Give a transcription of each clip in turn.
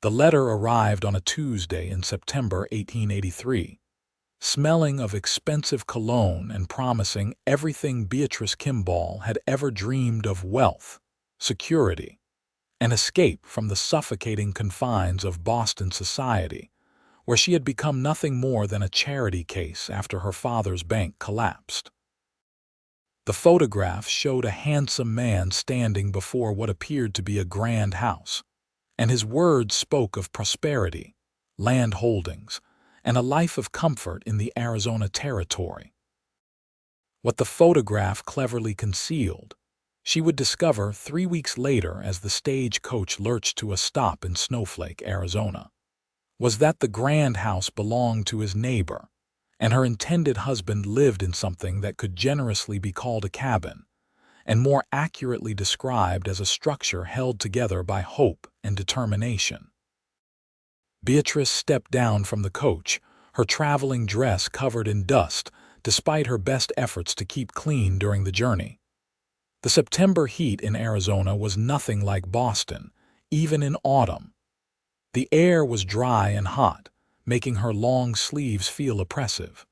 The letter arrived on a Tuesday in September 1883, smelling of expensive cologne and promising everything Beatrice Kimball had ever dreamed of: wealth, security, an escape from the suffocating confines of Boston society, where she had become nothing more than a charity case after her father's bank collapsed. The photograph showed a handsome man standing before what appeared to be a grand house, and his words spoke of prosperity, land holdings, and a life of comfort in the Arizona Territory. What the photograph cleverly concealed, she would discover 3 weeks later as the stagecoach lurched to a stop in Snowflake, Arizona, was that the grand house belonged to his neighbor, and her intended husband lived in something that could generously be called a cabin, and more accurately described as a structure held together by hope and determination. Beatrice stepped down from the coach, her traveling dress covered in dust, despite her best efforts to keep clean during the journey. The September heat in Arizona was nothing like Boston, even in autumn. The air was dry and hot, making her long sleeves feel oppressive.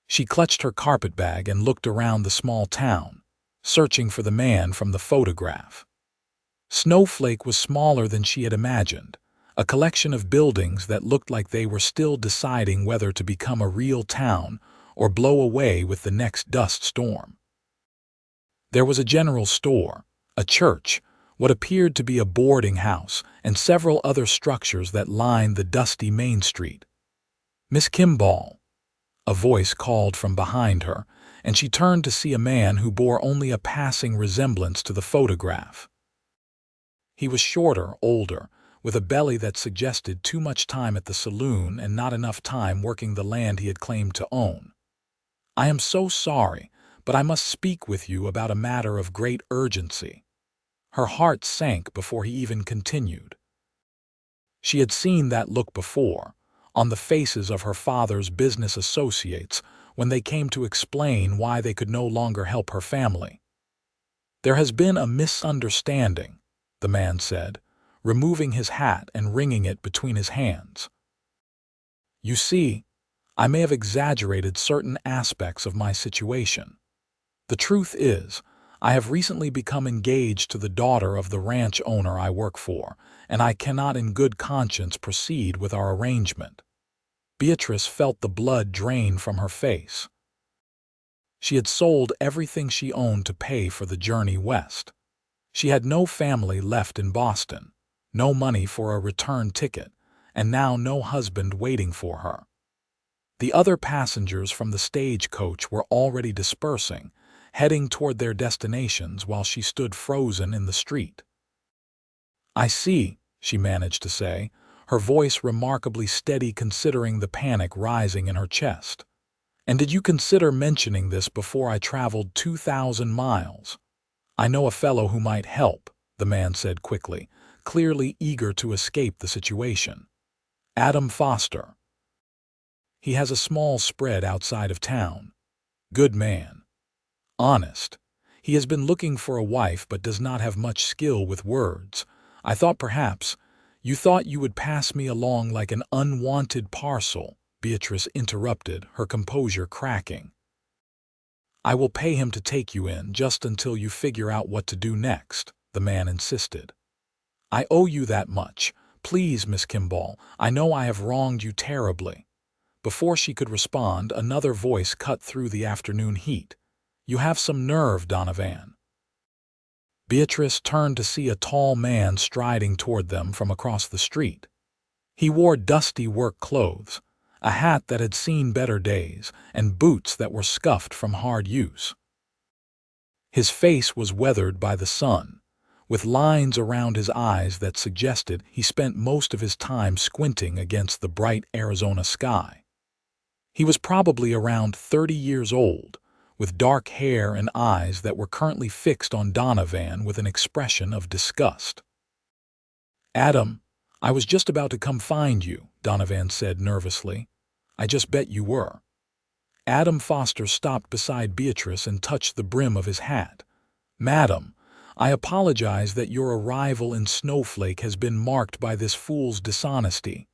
She clutched her carpetbag and looked around the small town, searching for the man from the photograph. Snowflake was smaller than she had imagined, a collection of buildings that looked like they were still deciding whether to become a real town or blow away with the next dust storm. There was a general store, a church, what appeared to be a boarding house, and several other structures that lined the dusty main street. "Miss Kimball," a voice called from behind her, and she turned to see a man who bore only a passing resemblance to the photograph. He was shorter, older, with a belly that suggested too much time at the saloon and not enough time working the land he had claimed to own. "I am so sorry, but I must speak with you about a matter of great urgency." Her heart sank before he even continued. She had seen that look before, on the faces of her father's business associates when they came to explain why they could no longer help her family. "There has been a misunderstanding," the man said, removing his hat and wringing it between his hands. "You see, I may have exaggerated certain aspects of my situation. The truth is, I have recently become engaged to the daughter of the ranch owner I work for, and I cannot in good conscience proceed with our arrangement." Beatrice felt the blood drain from her face. She had sold everything she owned to pay for the journey west. She had no family left in Boston, no money for a return ticket, and now no husband waiting for her. The other passengers from the stagecoach were already dispersing, heading toward their destinations while she stood frozen in the street. "I see," she managed to say, her voice remarkably steady considering the panic rising in her chest. "And did you consider mentioning this before I traveled 2,000 miles? I know a fellow who might help," the man said quickly, clearly eager to escape the situation. "Adam Foster. He has a small spread outside of town. Good man. Honest. He has been looking for a wife but does not have much skill with words. I thought perhaps you thought you would pass me along like an unwanted parcel," Beatrice interrupted, her composure cracking. "I will pay him to take you in just until you figure out what to do next," the man insisted. "I owe you that much. Please, Miss Kimball, I know I have wronged you terribly." Before she could respond, another voice cut through the afternoon heat. "You have some nerve, Donovan." Beatrice turned to see a tall man striding toward them from across the street. He wore dusty work clothes, a hat that had seen better days, and boots that were scuffed from hard use. His face was weathered by the sun, with lines around his eyes that suggested he spent most of his time squinting against the bright Arizona sky. He was probably around 30 years old, with dark hair and eyes that were currently fixed on Donovan with an expression of disgust. "Adam, I was just about to come find you," Donovan said nervously. "I just bet you were." Adam Foster stopped beside Beatrice and touched the brim of his hat. "Madam, I apologize that your arrival in Snowflake has been marked by this fool's dishonesty."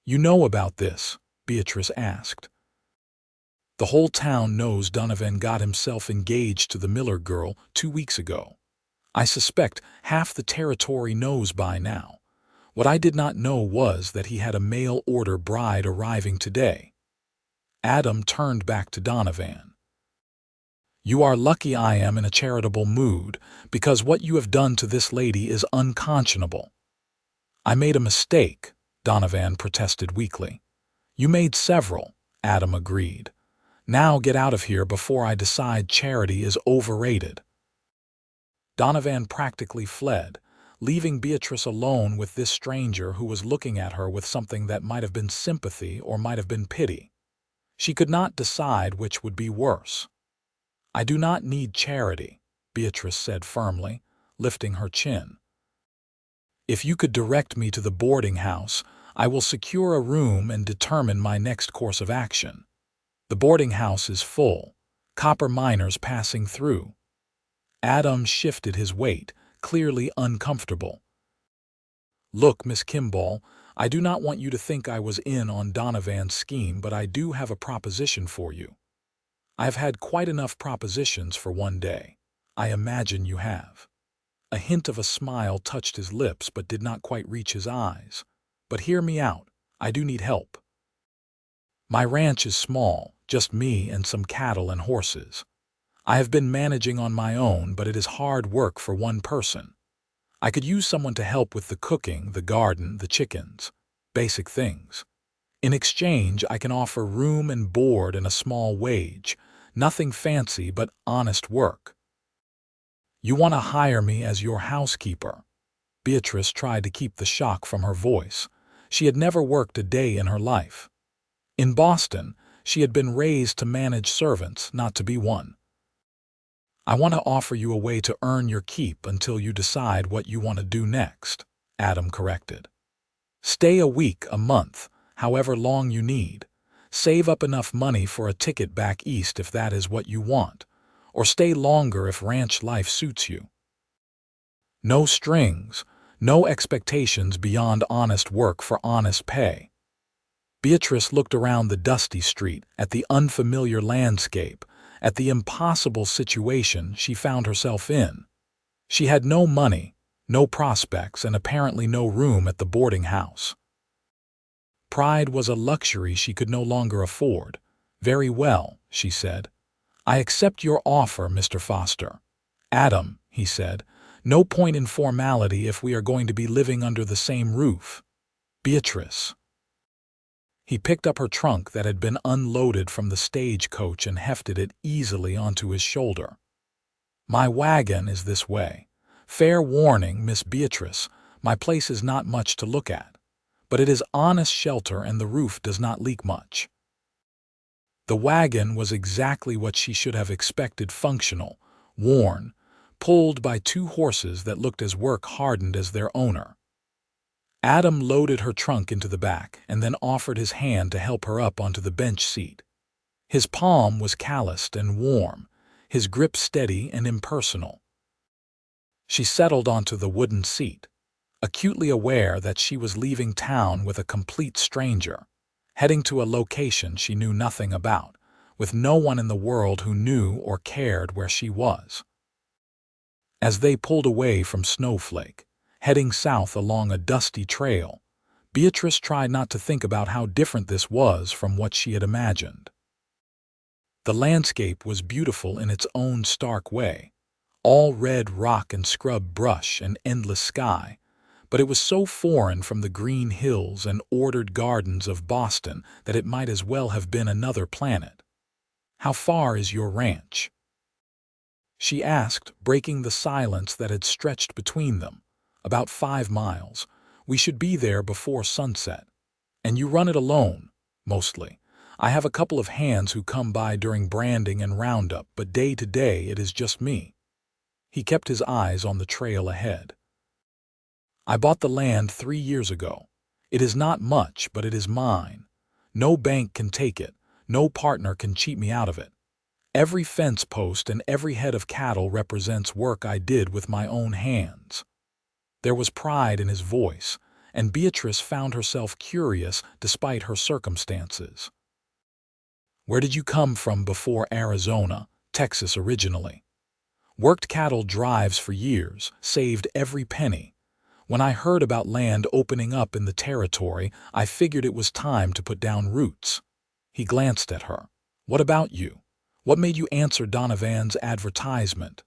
"You know about this?" Beatrice asked. "The whole town knows Donovan got himself engaged to the Miller girl 2 weeks ago. I suspect half the territory knows by now. What I did not know was that he had a mail-order bride arriving today." Adam turned back to Donovan. "You are lucky I am in a charitable mood, because what you have done to this lady is unconscionable." "I made a mistake," Donovan protested weakly. "You made several," Adam agreed. "Now get out of here before I decide charity is overrated." Donovan practically fled, leaving Beatrice alone with this stranger who was looking at her with something that might have been sympathy or might have been pity. She could not decide which would be worse. "I do not need charity," Beatrice said firmly, lifting her chin. "If you could direct me to the boarding house, I will secure a room and determine my next course of action. The boarding house is full, copper miners passing through." Adam shifted his weight, clearly uncomfortable. "Look, Miss Kimball, I do not want you to think I was in on Donovan's scheme, but I do have a proposition for you. I have had quite enough propositions for one day. I imagine you have." A hint of a smile touched his lips but did not quite reach his eyes. "But hear me out. I do need help. My ranch is small, just me and some cattle and horses. I have been managing on my own, but it is hard work for one person. I could use someone to help with the cooking, the garden, the chickens, basic things. In exchange, I can offer room and board and a small wage, nothing fancy but honest work." "You want to hire me as your housekeeper?" Beatrice tried to keep the shock from her voice. She had never worked a day in her life. In Boston, she had been raised to manage servants, not to be one. "I want to offer you a way to earn your keep until you decide what you want to do next," Adam corrected. "Stay a week, a month, however long you need. Save up enough money for a ticket back east if that is what you want, or stay longer if ranch life suits you. No strings, no expectations beyond honest work for honest pay." Beatrice looked around the dusty street, at the unfamiliar landscape, at the impossible situation she found herself in. She had no money, no prospects, and apparently no room at the boarding house. Pride was a luxury she could no longer afford. "Very well," she said. "I accept your offer, Mr. Foster." "Adam," he said, "no point in formality if we are going to be living under the same roof." "Beatrice." He picked up her trunk that had been unloaded from the stagecoach and hefted it easily onto his shoulder. "My wagon is this way. Fair warning, Miss Beatrice, my place is not much to look at, but it is honest shelter and the roof does not leak much." The wagon was exactly what she should have expected: functional, worn, pulled by two horses that looked as work-hardened as their owner. Adam loaded her trunk into the back and then offered his hand to help her up onto the bench seat. His palm was calloused and warm, his grip steady and impersonal. She settled onto the wooden seat, acutely aware that she was leaving town with a complete stranger, heading to a location she knew nothing about, with no one in the world who knew or cared where she was. As they pulled away from Snowflake, heading south along a dusty trail, Beatrice tried not to think about how different this was from what she had imagined. The landscape was beautiful in its own stark way, all red rock and scrub brush and endless sky, but it was so foreign from the green hills and ordered gardens of Boston that it might as well have been another planet. "How far is your ranch?" she asked, breaking the silence that had stretched between them. "About 5 miles. We should be there before sunset." "And you run it alone?" "Mostly. I have a couple of hands who come by during branding and roundup, but day to day it is just me." He kept his eyes on the trail ahead. "I bought the land 3 years ago. It is not much, but it is mine. No bank can take it. No partner can cheat me out of it. Every fence post and every head of cattle represents work I did with my own hands." There was pride in his voice, and Beatrice found herself curious despite her circumstances. "Where did you come from before Arizona, Texas originally?" "Worked cattle drives for years, saved every penny. When I heard about land opening up in the territory, I figured it was time to put down roots." He glanced at her. "What about you? What made you answer Donovan's advertisement?"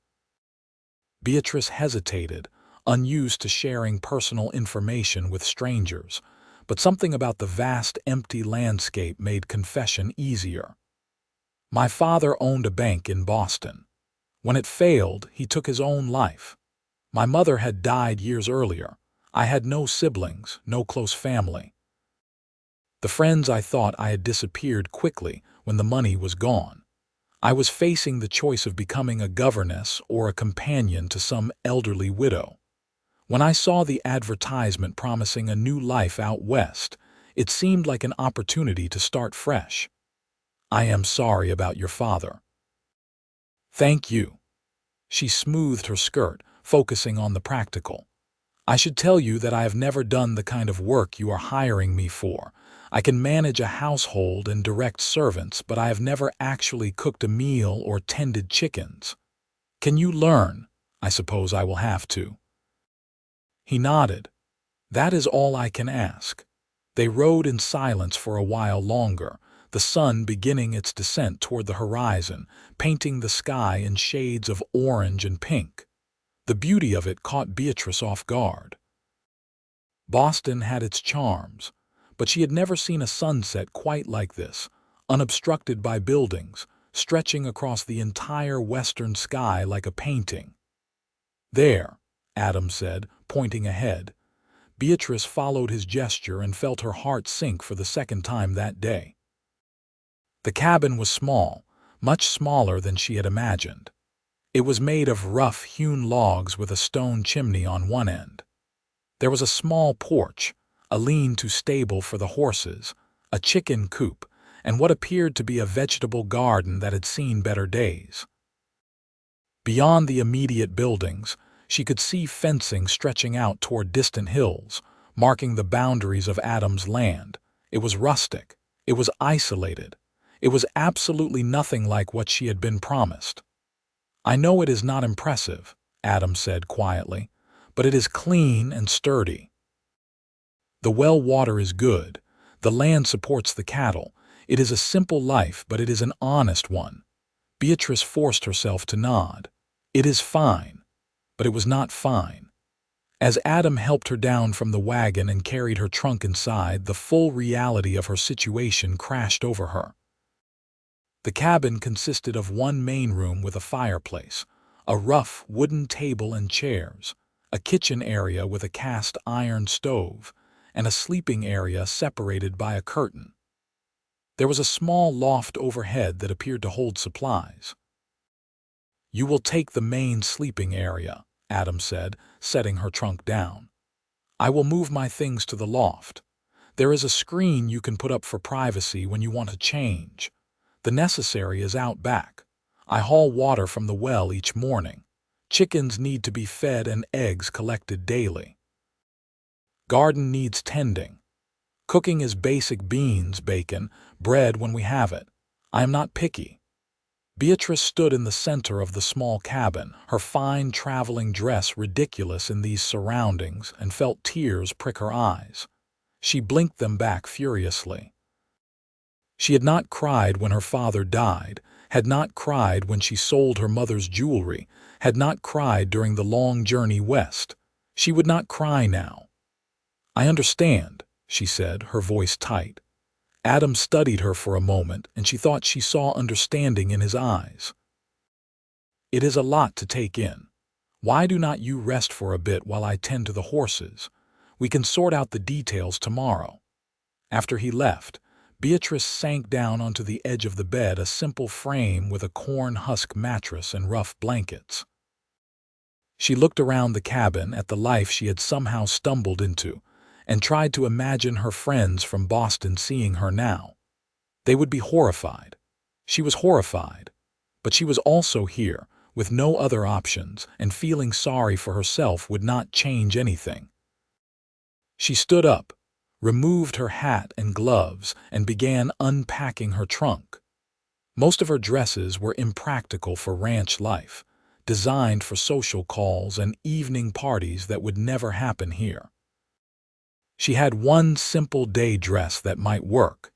Beatrice hesitated, unused to sharing personal information with strangers, but something about the vast, empty landscape made confession easier. "My father owned a bank in Boston. When it failed, he took his own life. My mother had died years earlier. I had no siblings, no close family. The friends I thought I had disappeared quickly when the money was gone. I was facing the choice of becoming a governess or a companion to some elderly widow. When I saw the advertisement promising a new life out west, it seemed like an opportunity to start fresh. I am sorry about your father." "Thank you." She smoothed her skirt, focusing on the practical. "I should tell you that I have never done the kind of work you are hiring me for. I can manage a household and direct servants, but I have never actually cooked a meal or tended chickens. Can you learn? I suppose I will have to." He nodded. "That is all I can ask." They rode in silence for a while longer, the sun beginning its descent toward the horizon, painting the sky in shades of orange and pink. The beauty of it caught Beatrice off guard. Boston had its charms, but she had never seen a sunset quite like this, unobstructed by buildings, stretching across the entire western sky like a painting. "There," Adam said, pointing ahead. Beatrice followed his gesture and felt her heart sink for the second time that day. The cabin was small, much smaller than she had imagined. It was made of rough-hewn logs with a stone chimney on one end. There was a small porch, a lean-to stable for the horses, a chicken coop, and what appeared to be a vegetable garden that had seen better days. Beyond the immediate buildings, she could see fencing stretching out toward distant hills, marking the boundaries of Adam's land. It was rustic. It was isolated. It was absolutely nothing like what she had been promised. "I know it is not impressive," Adam said quietly, "but it is clean and sturdy. The well water is good. The land supports the cattle. It is a simple life, but it is an honest one." Beatrice forced herself to nod. "It is fine." But it was not fine. As Adam helped her down from the wagon and carried her trunk inside, the full reality of her situation crashed over her. The cabin consisted of one main room with a fireplace, a rough wooden table and chairs, a kitchen area with a cast iron stove, and a sleeping area separated by a curtain. There was a small loft overhead that appeared to hold supplies. "You will take the main sleeping area," Adam said, setting her trunk down. "I will move my things to the loft. There is a screen you can put up for privacy when you want to change. The necessary is out back. I haul water from the well each morning. Chickens need to be fed and eggs collected daily. Garden needs tending. Cooking is basic beans, bacon, bread when we have it. I am not picky." Beatrice stood in the center of the small cabin, her fine traveling dress ridiculous in these surroundings, and felt tears prick her eyes. She blinked them back furiously. She had not cried when her father died, had not cried when she sold her mother's jewelry, had not cried during the long journey west. She would not cry now. "I understand," she said, her voice tight. Adam studied her for a moment, and she thought she saw understanding in his eyes. "It is a lot to take in. Why do not you rest for a bit while I tend to the horses? We can sort out the details tomorrow." After he left, Beatrice sank down onto the edge of the bed, a simple frame with a corn husk mattress and rough blankets. She looked around the cabin at the life she had somehow stumbled into, and tried to imagine her friends from Boston seeing her now. They would be horrified. She was horrified. But she was also here, with no other options, and feeling sorry for herself would not change anything. She stood up, removed her hat and gloves, and began unpacking her trunk. Most of her dresses were impractical for ranch life, designed for social calls and evening parties that would never happen here. She had one simple day dress that might work,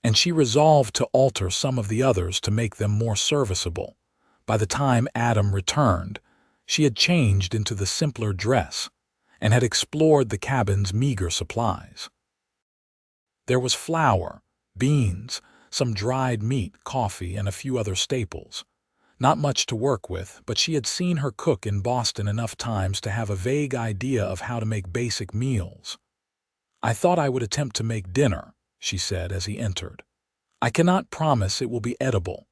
and she resolved to alter some of the others to make them more serviceable. By the time Adam returned, she had changed into the simpler dress and had explored the cabin's meager supplies. There was flour, beans, some dried meat, coffee, and a few other staples. Not much to work with, but she had seen her cook in Boston enough times to have a vague idea of how to make basic meals. "I thought I would attempt to make dinner," she said as he entered. "I cannot promise it will be edible."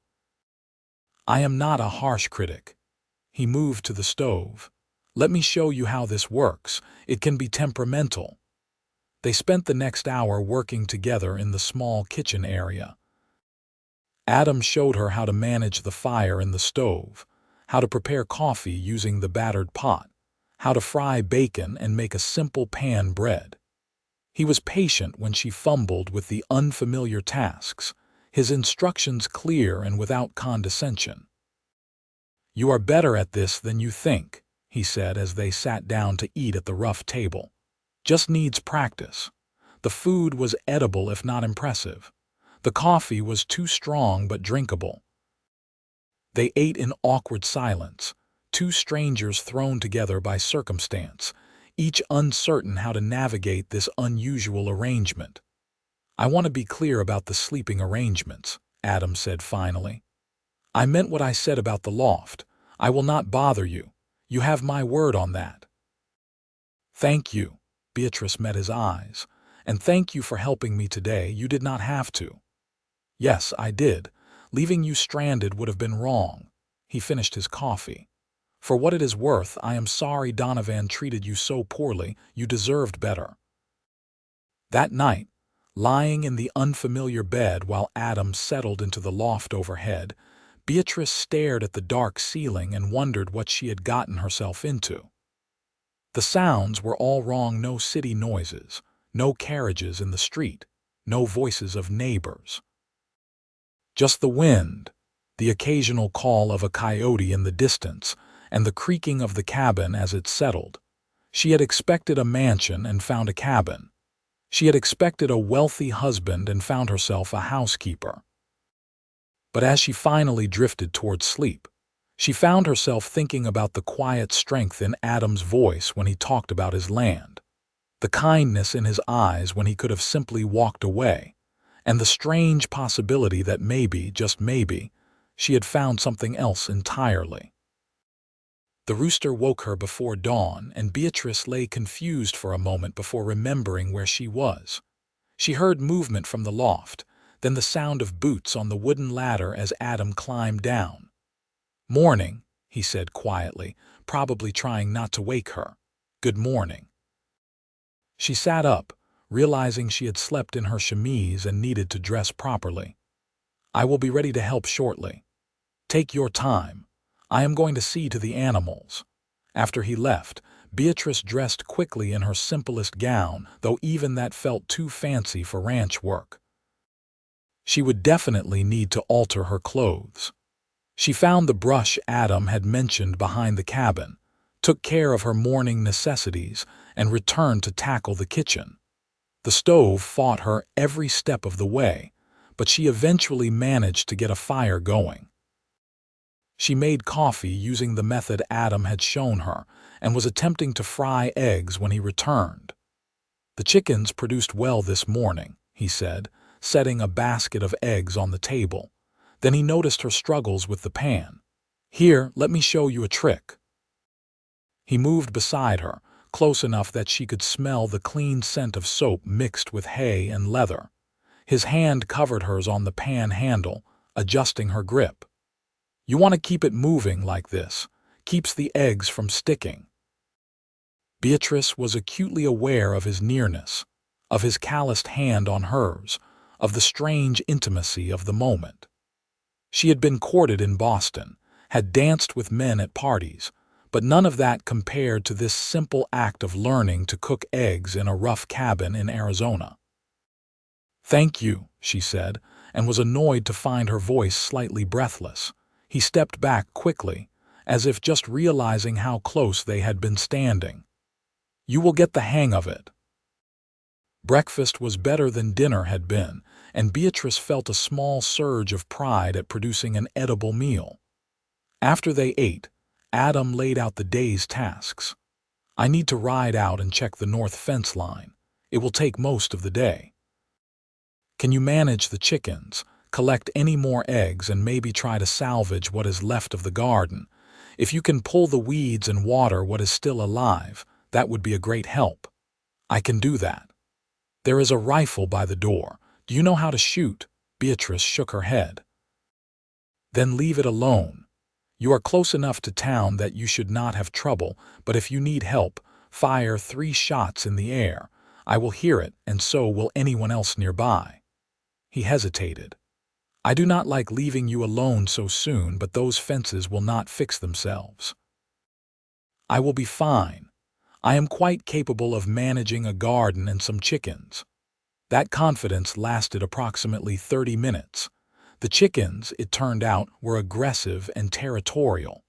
"I am not a harsh critic." He moved to the stove. "Let me show you how this works. It can be temperamental." They spent the next hour working together in the small kitchen area. Adam showed her how to manage the fire in the stove, how to prepare coffee using the battered pot, how to fry bacon and make a simple pan bread. He was patient when she fumbled with the unfamiliar tasks, his instructions clear and without condescension. "You are better at this than you think," he said as they sat down to eat at the rough table. "Just needs practice." The food was edible if not impressive. The coffee was too strong but drinkable. They ate in awkward silence, two strangers thrown together by circumstance, each uncertain how to navigate this unusual arrangement. "I want to be clear about the sleeping arrangements," Adam said finally. "I meant what I said about the loft. I will not bother you. You have my word on that." "Thank you." Beatrice met his eyes. "And thank you for helping me today. You did not have to." "Yes, I did. Leaving you stranded would have been wrong." He finished his coffee. "For what it is worth, I am sorry Donovan treated you so poorly. You deserved better." That night, lying in the unfamiliar bed while Adam settled into the loft overhead, Beatrice stared at the dark ceiling and wondered what she had gotten herself into. The sounds were all wrong. No city noises, no carriages in the street, no voices of neighbors. Just the wind, the occasional call of a coyote in the distance, and the creaking of the cabin as it settled. She had expected a mansion and found a cabin. She had expected a wealthy husband and found herself a housekeeper. But as she finally drifted towards sleep, she found herself thinking about the quiet strength in Adam's voice when he talked about his land, the kindness in his eyes when he could have simply walked away, and the strange possibility that maybe, just maybe, she had found something else entirely. The rooster woke her before dawn, and Beatrice lay confused for a moment before remembering where she was. She heard movement from the loft, then the sound of boots on the wooden ladder as Adam climbed down. "Morning," he said quietly, probably trying not to wake her. "Good morning." She sat up, realizing she had slept in her chemise and needed to dress properly. "I will be ready to help shortly. Take your time. I am going to see to the animals." After he left, Beatrice dressed quickly in her simplest gown, though even that felt too fancy for ranch work. She would definitely need to alter her clothes. She found the brush Adam had mentioned behind the cabin, took care of her morning necessities, and returned to tackle the kitchen. The stove fought her every step of the way, but she eventually managed to get a fire going. She made coffee using the method Adam had shown her and was attempting to fry eggs when he returned. "The chickens produced well this morning," he said, setting a basket of eggs on the table. Then he noticed her struggles with the pan. "Here, let me show you a trick." He moved beside her, close enough that she could smell the clean scent of soap mixed with hay and leather. His hand covered hers on the pan handle, adjusting her grip. "You want to keep it moving like this. Keeps the eggs from sticking." Beatrice was acutely aware of his nearness, of his calloused hand on hers, of the strange intimacy of the moment. She had been courted in Boston, had danced with men at parties, but none of that compared to this simple act of learning to cook eggs in a rough cabin in Arizona. "Thank you," she said, and was annoyed to find her voice slightly breathless. He stepped back quickly, as if just realizing how close they had been standing. "You will get the hang of it." Breakfast was better than dinner had been, and Beatrice felt a small surge of pride at producing an edible meal. After they ate, Adam laid out the day's tasks. "I need to ride out and check the north fence line. It will take most of the day. Can you manage the chickens, collect any more eggs, and maybe try to salvage what is left of the garden? If you can pull the weeds and water what is still alive, that would be a great help." "I can do that." "There is a rifle by the door. Do you know how to shoot?" Beatrice shook her head. "Then leave it alone. You are close enough to town that you should not have trouble, but if you need help, fire 3 shots in the air. I will hear it, and so will anyone else nearby." He hesitated. "I do not like leaving you alone so soon, but those fences will not fix themselves." "I will be fine. I am quite capable of managing a garden and some chickens." That confidence lasted approximately 30 minutes. The chickens, it turned out, were aggressive and territorial.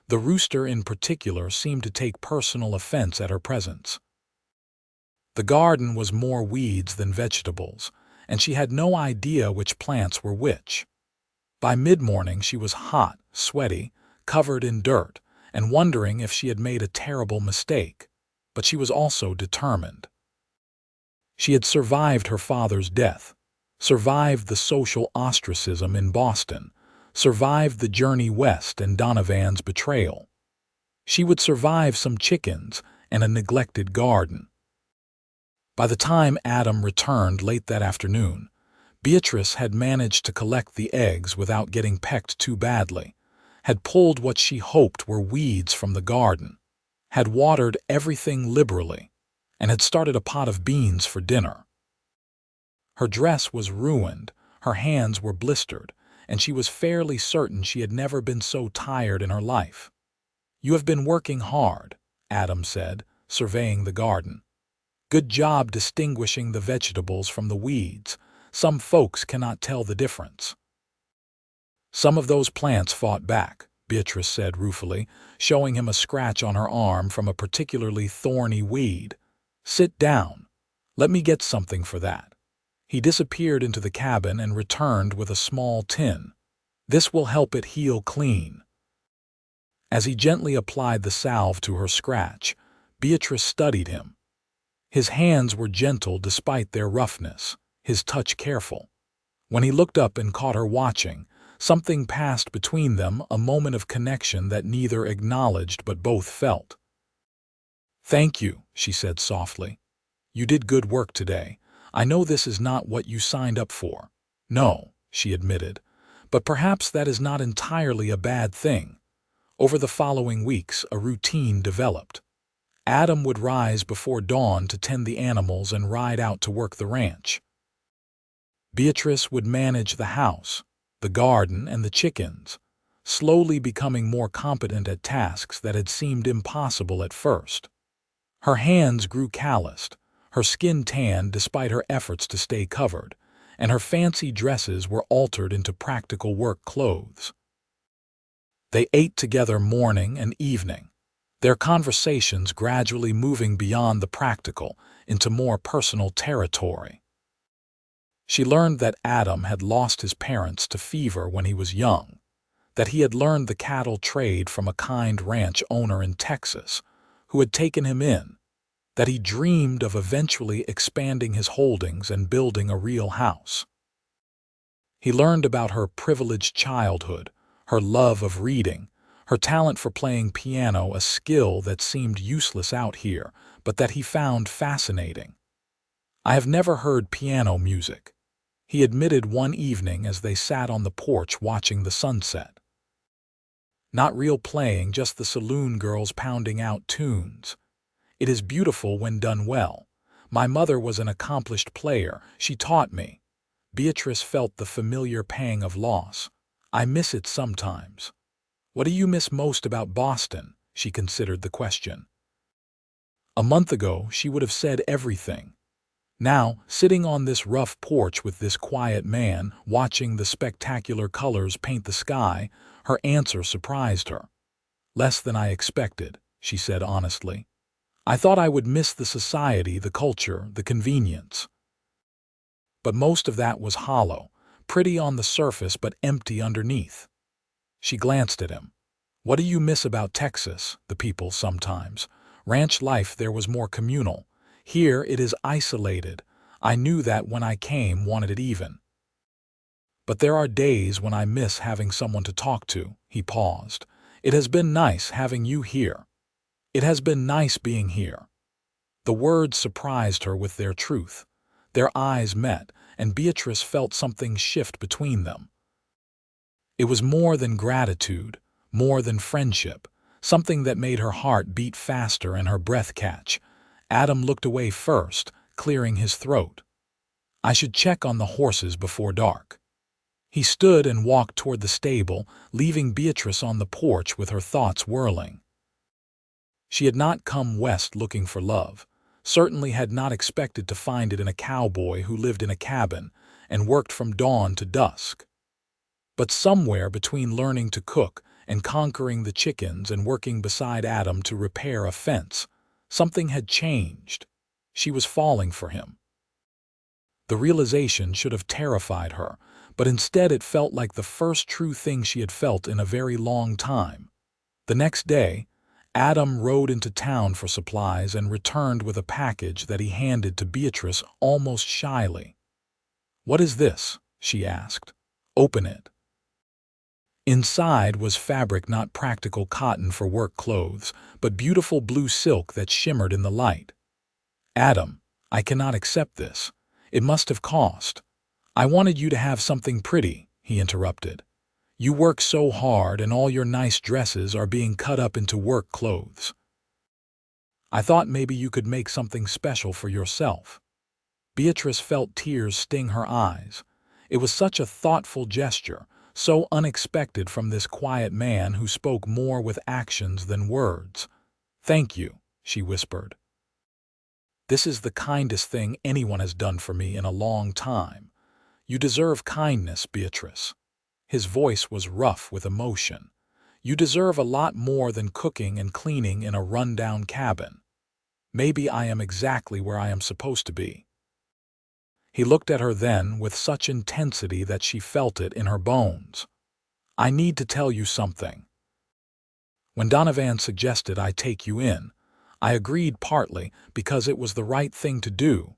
The rooster in particular seemed to take personal offense at her presence. The garden was more weeds than vegetables, and she had no idea which plants were which. By mid-morning she was hot, sweaty, covered in dirt, and wondering if she had made a terrible mistake. But she was also determined. She had survived her father's death, survived the social ostracism in Boston, survived the journey west and Donovan's betrayal. She would survive some chickens and a neglected garden. By the time Adam returned late that afternoon, Beatrice had managed to collect the eggs without getting pecked too badly, had pulled what she hoped were weeds from the garden, had watered everything liberally, and had started a pot of beans for dinner. Her dress was ruined, her hands were blistered, and she was fairly certain she had never been so tired in her life. "You have been working hard," Adam said, surveying the garden. "Good job distinguishing the vegetables from the weeds. Some folks cannot tell the difference." "Some of those plants fought back," Beatrice said ruefully, showing him a scratch on her arm from a particularly thorny weed. "Sit down. Let me get something for that." He disappeared into the cabin and returned with a small tin. "This will help it heal clean." As he gently applied the salve to her scratch, Beatrice studied him. His hands were gentle despite their roughness, his touch careful. When he looked up and caught her watching, something passed between them, a moment of connection that neither acknowledged but both felt. "Thank you," she said softly. "You did good work today. I know this is not what you signed up for." "No," she admitted, "but perhaps that is not entirely a bad thing." Over the following weeks, a routine developed. Adam would rise before dawn to tend the animals and ride out to work the ranch. Beatrice would manage the house, the garden, and the chickens, slowly becoming more competent at tasks that had seemed impossible at first. Her hands grew calloused, her skin tanned despite her efforts to stay covered, and her fancy dresses were altered into practical work clothes. They ate together morning and evening, their conversations gradually moving beyond the practical into more personal territory. She learned that Adam had lost his parents to fever when he was young, that he had learned the cattle trade from a kind ranch owner in Texas who had taken him in, that he dreamed of eventually expanding his holdings and building a real house. He learned about her privileged childhood, her love of reading, her talent for playing piano, a skill that seemed useless out here, but that he found fascinating. "I have never heard piano music," he admitted one evening as they sat on the porch watching the sunset. "Not real playing, just the saloon girls pounding out tunes. It is beautiful when done well. My mother was an accomplished player. She taught me." Beatrice felt the familiar pang of loss. I miss it sometimes. What do you miss most about Boston? She considered the question. A month ago, she would have said everything. Now, sitting on this rough porch with this quiet man, watching the spectacular colors paint the sky, her answer surprised her. Less than I expected, she said honestly. I thought I would miss the society, the culture, the convenience. But most of that was hollow, pretty on the surface but empty underneath. She glanced at him. What do you miss about Texas? The people sometimes. Ranch life there was more communal. Here it is isolated. I knew that when I came, wanted it even. But there are days when I miss having someone to talk to. He paused. It has been nice having you here. It has been nice being here. The words surprised her with their truth. Their eyes met, and Beatrice felt something shift between them. It was more than gratitude, more than friendship, something that made her heart beat faster and her breath catch. Adam looked away first, clearing his throat. I should check on the horses before dark. He stood and walked toward the stable, leaving Beatrice on the porch with her thoughts whirling. She had not come west looking for love, certainly had not expected to find it in a cowboy who lived in a cabin and worked from dawn to dusk. But somewhere between learning to cook and conquering the chickens and working beside Adam to repair a fence, something had changed. She was falling for him. The realization should have terrified her, but instead it felt like the first true thing she had felt in a very long time. The next day, Adam rode into town for supplies and returned with a package that he handed to Beatrice almost shyly. "What is this?" she asked. "Open it." Inside was fabric, not practical cotton for work clothes, but beautiful blue silk that shimmered in the light. "Adam, I cannot accept this. It must have cost." "I wanted you to have something pretty," he interrupted. "You work so hard and all your nice dresses are being cut up into work clothes. I thought maybe you could make something special for yourself." Beatrice felt tears sting her eyes. It was such a thoughtful gesture, so unexpected from this quiet man who spoke more with actions than words. "Thank you," she whispered. "This is the kindest thing anyone has done for me in a long time. You deserve kindness, Beatrice." His voice was rough with emotion. "You deserve a lot more than cooking and cleaning in a run-down cabin. Maybe I am exactly where I am supposed to be." He looked at her then with such intensity that she felt it in her bones. "I need to tell you something. When Donovan suggested I take you in, I agreed partly because it was the right thing to do,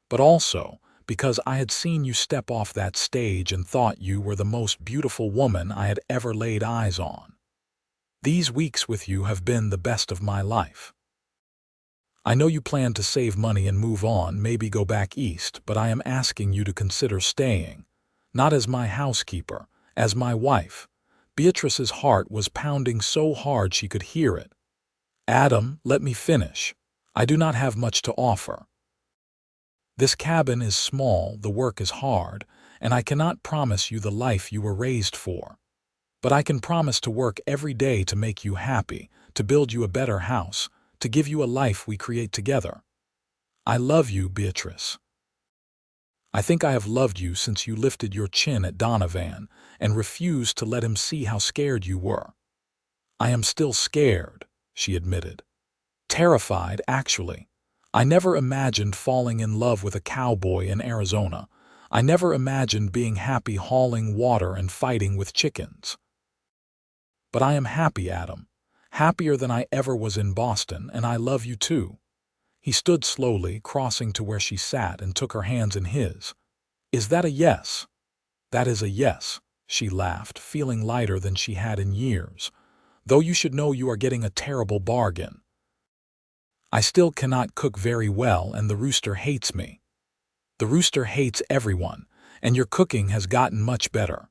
but also because I had seen you step off that stage and thought you were the most beautiful woman I had ever laid eyes on. These weeks with you have been the best of my life. I know you plan to save money and move on, maybe go back east, but I am asking you to consider staying, not as my housekeeper, as my wife." Beatrice's heart was pounding so hard she could hear it. "Adam, let me finish. I do not have much to offer. This cabin is small, the work is hard, and I cannot promise you the life you were raised for. But I can promise to work every day to make you happy, to build you a better house, to give you a life we create together. I love you, Beatrice. I think I have loved you since you lifted your chin at Donovan and refused to let him see how scared you were." "I am still scared," she admitted. "Terrified, actually. I never imagined falling in love with a cowboy in Arizona. I never imagined being happy hauling water and fighting with chickens. But I am happy, Adam. Happier than I ever was in Boston, and I love you too." He stood slowly, crossing to where she sat, and took her hands in his. "Is that a yes?" "That is a yes," she laughed, feeling lighter than she had in years. "Though you should know you are getting a terrible bargain. I still cannot cook very well, and the rooster hates me. The rooster hates everyone, and your cooking has gotten much better."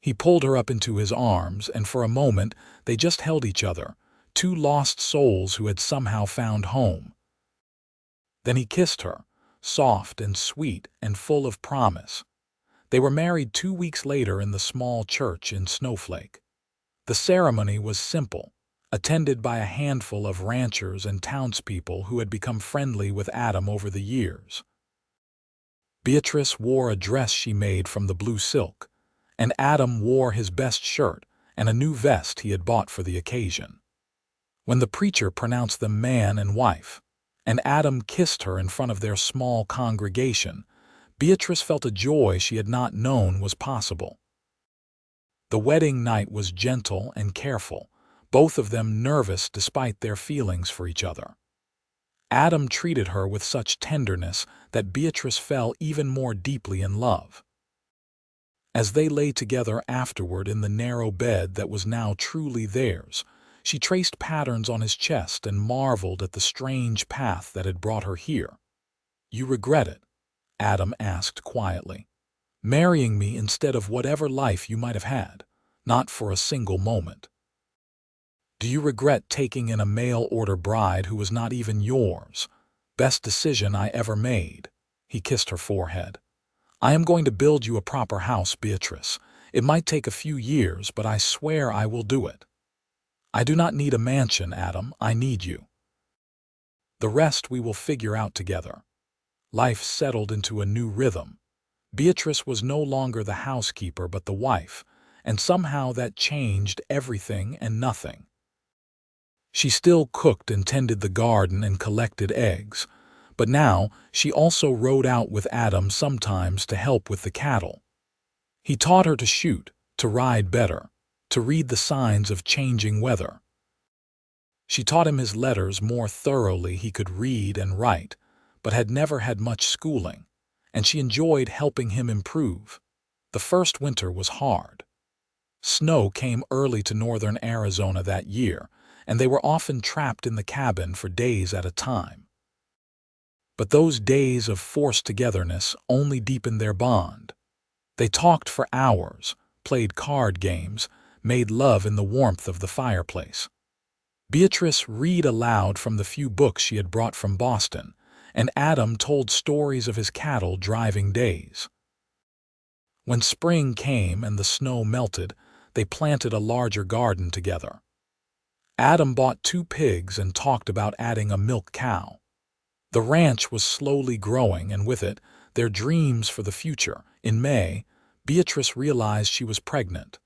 He pulled her up into his arms, and for a moment they just held each other, two lost souls who had somehow found home. Then he kissed her, soft and sweet and full of promise. They were married 2 weeks later in the small church in Snowflake. The ceremony was simple, attended by a handful of ranchers and townspeople who had become friendly with Adam over the years. Beatrice wore a dress she made from the blue silk, and Adam wore his best shirt and a new vest he had bought for the occasion. When the preacher pronounced them man and wife, and Adam kissed her in front of their small congregation, Beatrice felt a joy she had not known was possible. The wedding night was gentle and careful, both of them nervous despite their feelings for each other. Adam treated her with such tenderness that Beatrice fell even more deeply in love. As they lay together afterward in the narrow bed that was now truly theirs, she traced patterns on his chest and marveled at the strange path that had brought her here. "You regret it?" Adam asked quietly. "Marrying me instead of whatever life you might have had, not for a single moment. Do you regret taking in a mail-order bride who was not even yours? Best decision I ever made." He kissed her forehead. "I am going to build you a proper house, Beatrice. It might take a few years, but I swear I will do it. I do not need a mansion, Adam. I need you. The rest we will figure out together." Life settled into a new rhythm. Beatrice was no longer the housekeeper but the wife, and somehow that changed everything and nothing. She still cooked and tended the garden and collected eggs, but now she also rode out with Adam sometimes to help with the cattle. He taught her to shoot, to ride better, to read the signs of changing weather. She taught him his letters more thoroughly. He could read and write, but had never had much schooling, and she enjoyed helping him improve. The first winter was hard. Snow came early to northern Arizona that year, and they were often trapped in the cabin for days at a time. But those days of forced togetherness only deepened their bond. They talked for hours, played card games, made love in the warmth of the fireplace. Beatrice read aloud from the few books she had brought from Boston, and Adam told stories of his cattle driving days. When spring came and the snow melted, they planted a larger garden together. Adam bought 2 pigs and talked about adding a milk cow. The ranch was slowly growing, and with it, their dreams for the future. In May, Beatrice realized she was pregnant.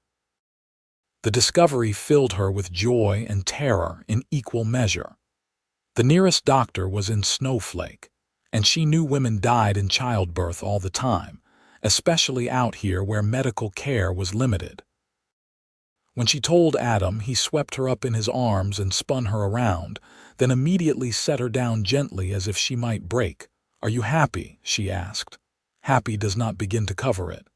The discovery filled her with joy and terror in equal measure. The nearest doctor was in Snowflake, and she knew women died in childbirth all the time, especially out here where medical care was limited. When she told Adam, he swept her up in his arms and spun her around, then immediately set her down gently as if she might break. "Are you happy?" she asked. Happy does not begin to cover it.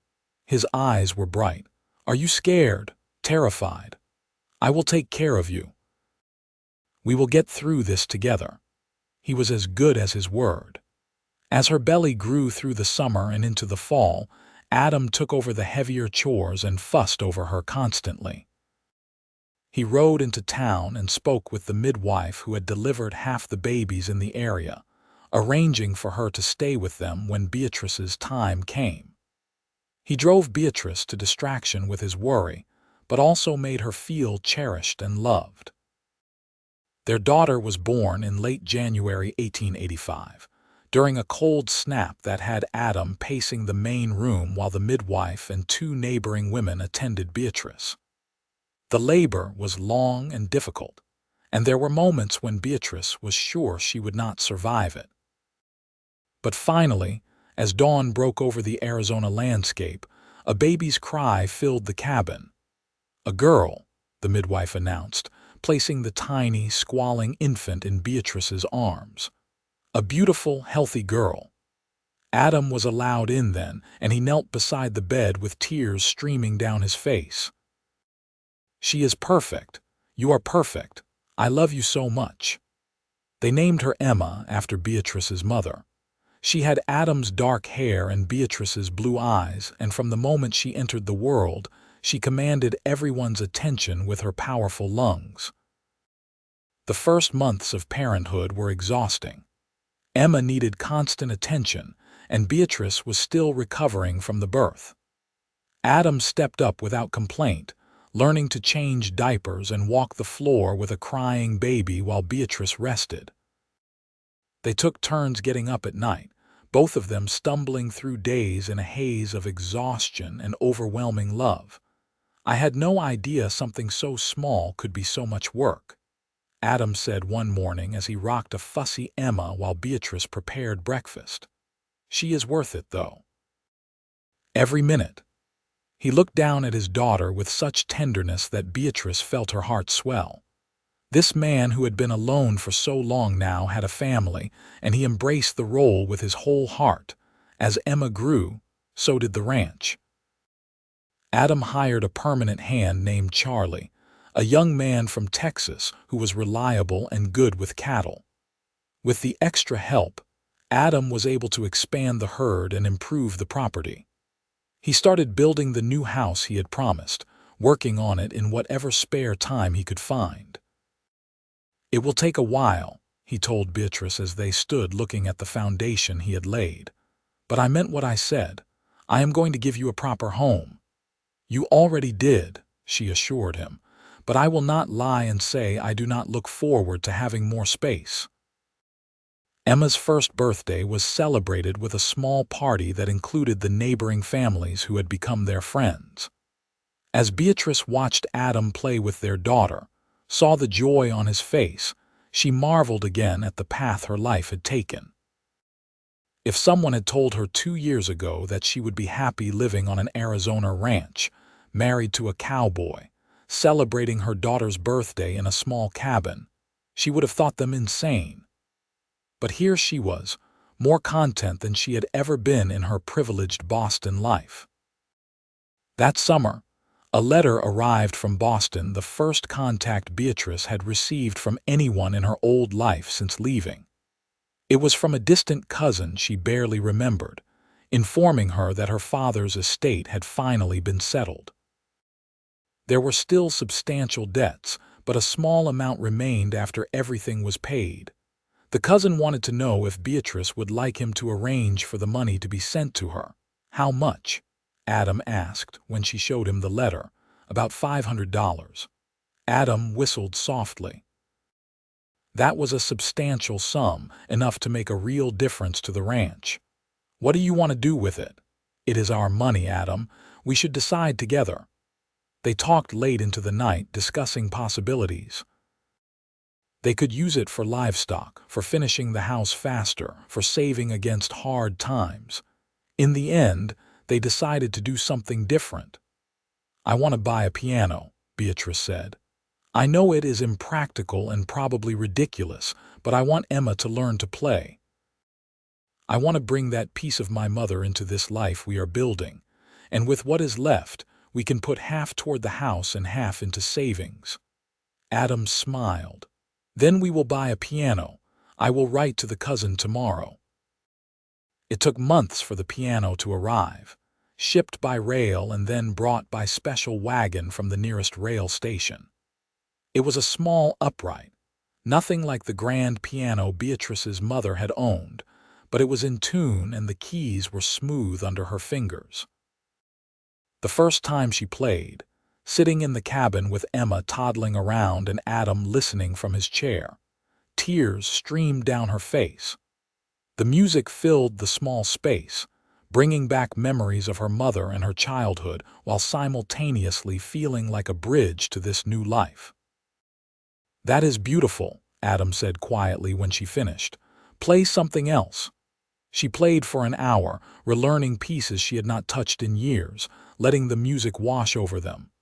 His eyes were bright. "Are you scared? Terrified? I will take care of you. We will get through this together." He was as good as his word. As her belly grew through the summer and into the fall, Adam took over the heavier chores and fussed over her constantly. He rode into town and spoke with the midwife who had delivered half the babies in the area, arranging for her to stay with them when Beatrice's time came. He drove Beatrice to distraction with his worry, but also made her feel cherished and loved. Their daughter was born in late January 1885, during a cold snap that had Adam pacing the main room while the midwife and 2 neighboring women attended Beatrice. The labor was long and difficult, and there were moments when Beatrice was sure she would not survive it. But finally, as dawn broke over the Arizona landscape, a baby's cry filled the cabin. "A girl," the midwife announced, placing the tiny, squalling infant in Beatrice's arms. A beautiful, healthy girl. Adam was allowed in then, and he knelt beside the bed with tears streaming down his face. "She is perfect. You are perfect. I love you so much." They named her Emma after Beatrice's mother. She had Adam's dark hair and Beatrice's blue eyes, and from the moment she entered the world, she commanded everyone's attention with her powerful lungs. The first months of parenthood were exhausting. Emma needed constant attention, and Beatrice was still recovering from the birth. Adam stepped up without complaint, learning to change diapers and walk the floor with a crying baby while Beatrice rested. They took turns getting up at night, both of them stumbling through days in a haze of exhaustion and overwhelming love. I had no idea something so small could be so much work, Adam said one morning as he rocked a fussy Emma while Beatrice prepared breakfast. She is worth it, though. Every minute. He looked down at his daughter with such tenderness that Beatrice felt her heart swell. This man who had been alone for so long now had a family, and he embraced the role with his whole heart. As Emma grew, so did the ranch. Adam hired a permanent hand named Charlie, a young man from Texas who was reliable and good with cattle. With the extra help, Adam was able to expand the herd and improve the property. He started building the new house he had promised, working on it in whatever spare time he could find. "It will take a while," he told Beatrice as they stood looking at the foundation he had laid. "But I meant what I said. I am going to give you a proper home." "You already did," she assured him, "but I will not lie and say I do not look forward to having more space." Emma's first birthday was celebrated with a small party that included the neighboring families who had become their friends. As Beatrice watched Adam play with their daughter, saw the joy on his face, she marveled again at the path her life had taken. If someone had told her 2 years ago that she would be happy living on an Arizona ranch, married to a cowboy, celebrating her daughter's birthday in a small cabin, she would have thought them insane. But here she was, more content than she had ever been in her privileged Boston life. That summer, a letter arrived from Boston, the first contact Beatrice had received from anyone in her old life since leaving. It was from a distant cousin she barely remembered, informing her that her father's estate had finally been settled. There were still substantial debts, but a small amount remained after everything was paid. The cousin wanted to know if Beatrice would like him to arrange for the money to be sent to her. "How much?" Adam asked when she showed him the letter. "About $500. Adam whistled softly. That was a substantial sum, enough to make a real difference to the ranch. "What do you want to do with it?" "It is our money, Adam. We should decide together." They talked late into the night, discussing possibilities. They could use it for livestock, for finishing the house faster, for saving against hard times. In the end, they decided to do something different. "I want to buy a piano," Beatrice said. "I know it is impractical and probably ridiculous, but I want Emma to learn to play. I want to bring that piece of my mother into this life we are building, and with what is left, we can put half toward the house and half into savings." Adam smiled. "Then we will buy a piano. I will write to the cousin tomorrow." It took months for the piano to arrive, shipped by rail and then brought by special wagon from the nearest rail station. It was a small upright, nothing like the grand piano Beatrice's mother had owned, but it was in tune and the keys were smooth under her fingers. The first time she played, sitting in the cabin with Emma toddling around and Adam listening from his chair, tears streamed down her face. The music filled the small space, bringing back memories of her mother and her childhood while simultaneously feeling like a bridge to this new life. "That is beautiful," Adam said quietly when she finished. "Play something else." She played for an hour, relearning pieces she had not touched in years, letting the music wash over them.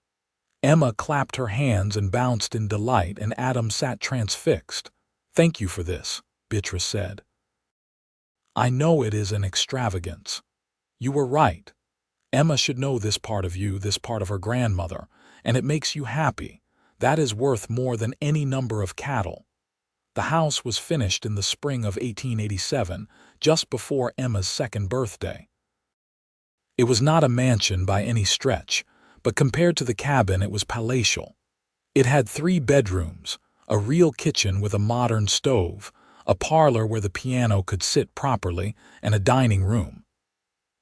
Emma clapped her hands and bounced in delight, and Adam sat transfixed. "Thank you for this," Beatrice said. "I know it is an extravagance. You were right. Emma should know this part of you, this part of her grandmother, and it makes you happy. That is worth more than any number of cattle." The house was finished in the spring of 1887, just before Emma's second birthday. It was not a mansion by any stretch, but compared to the cabin it was palatial. It had 3 bedrooms, a real kitchen with a modern stove, a parlor where the piano could sit properly, and a dining room.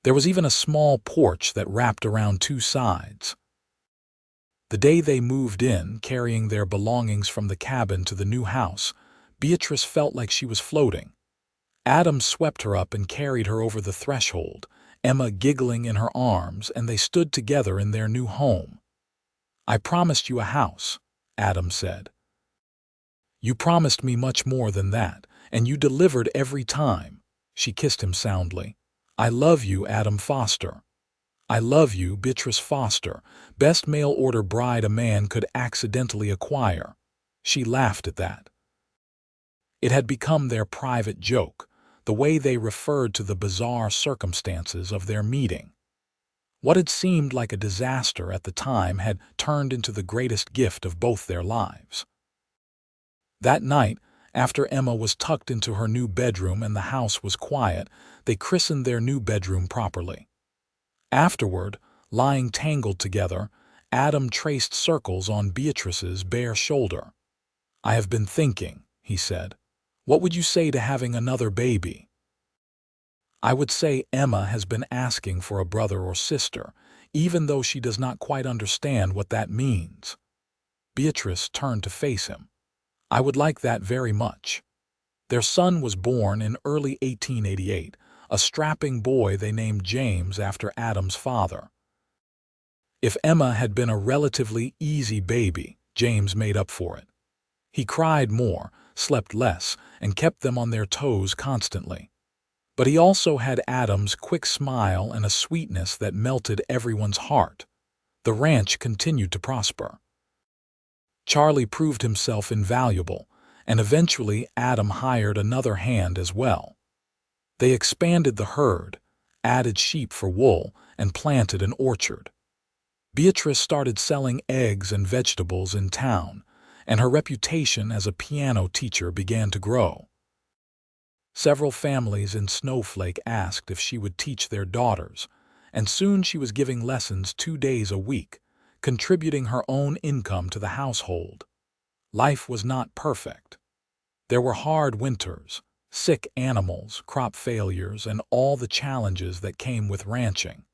There was even a small porch that wrapped around two sides. The day they moved in, carrying their belongings from the cabin to the new house, Beatrice felt like she was floating. Adam swept her up and carried her over the threshold, Emma giggling in her arms, and they stood together in their new home. "I promised you a house," Adam said. "You promised me much more than that, and you delivered every time." She kissed him soundly. "I love you, Adam Foster." "I love you, Beatrice Foster, best mail-order bride a man could accidentally acquire." She laughed at that. It had become their private joke, the way they referred to the bizarre circumstances of their meeting. What had seemed like a disaster at the time had turned into the greatest gift of both their lives. That night, after Emma was tucked into her new bedroom and the house was quiet, they christened their new bedroom properly. Afterward, lying tangled together, Adam traced circles on Beatrice's bare shoulder. "I have been thinking," he said. "What would you say to having another baby?" "I would say Emma has been asking for a brother or sister, even though she does not quite understand what that means." Beatrice turned to face him. "I would like that very much." Their son was born in early 1888, a strapping boy they named James after Adam's father. If Emma had been a relatively easy baby, James made up for it. He cried more, slept less, and kept them on their toes constantly. But he also had Adam's quick smile and a sweetness that melted everyone's heart. The ranch continued to prosper. Charlie proved himself invaluable, and eventually Adam hired another hand as well. They expanded the herd, added sheep for wool, and planted an orchard. Beatrice started selling eggs and vegetables in town, and her reputation as a piano teacher began to grow. Several families in Snowflake asked if she would teach their daughters, and soon she was giving lessons 2 days a week, contributing her own income to the household. Life was not perfect. There were hard winters, sick animals, crop failures, and all the challenges that came with ranching.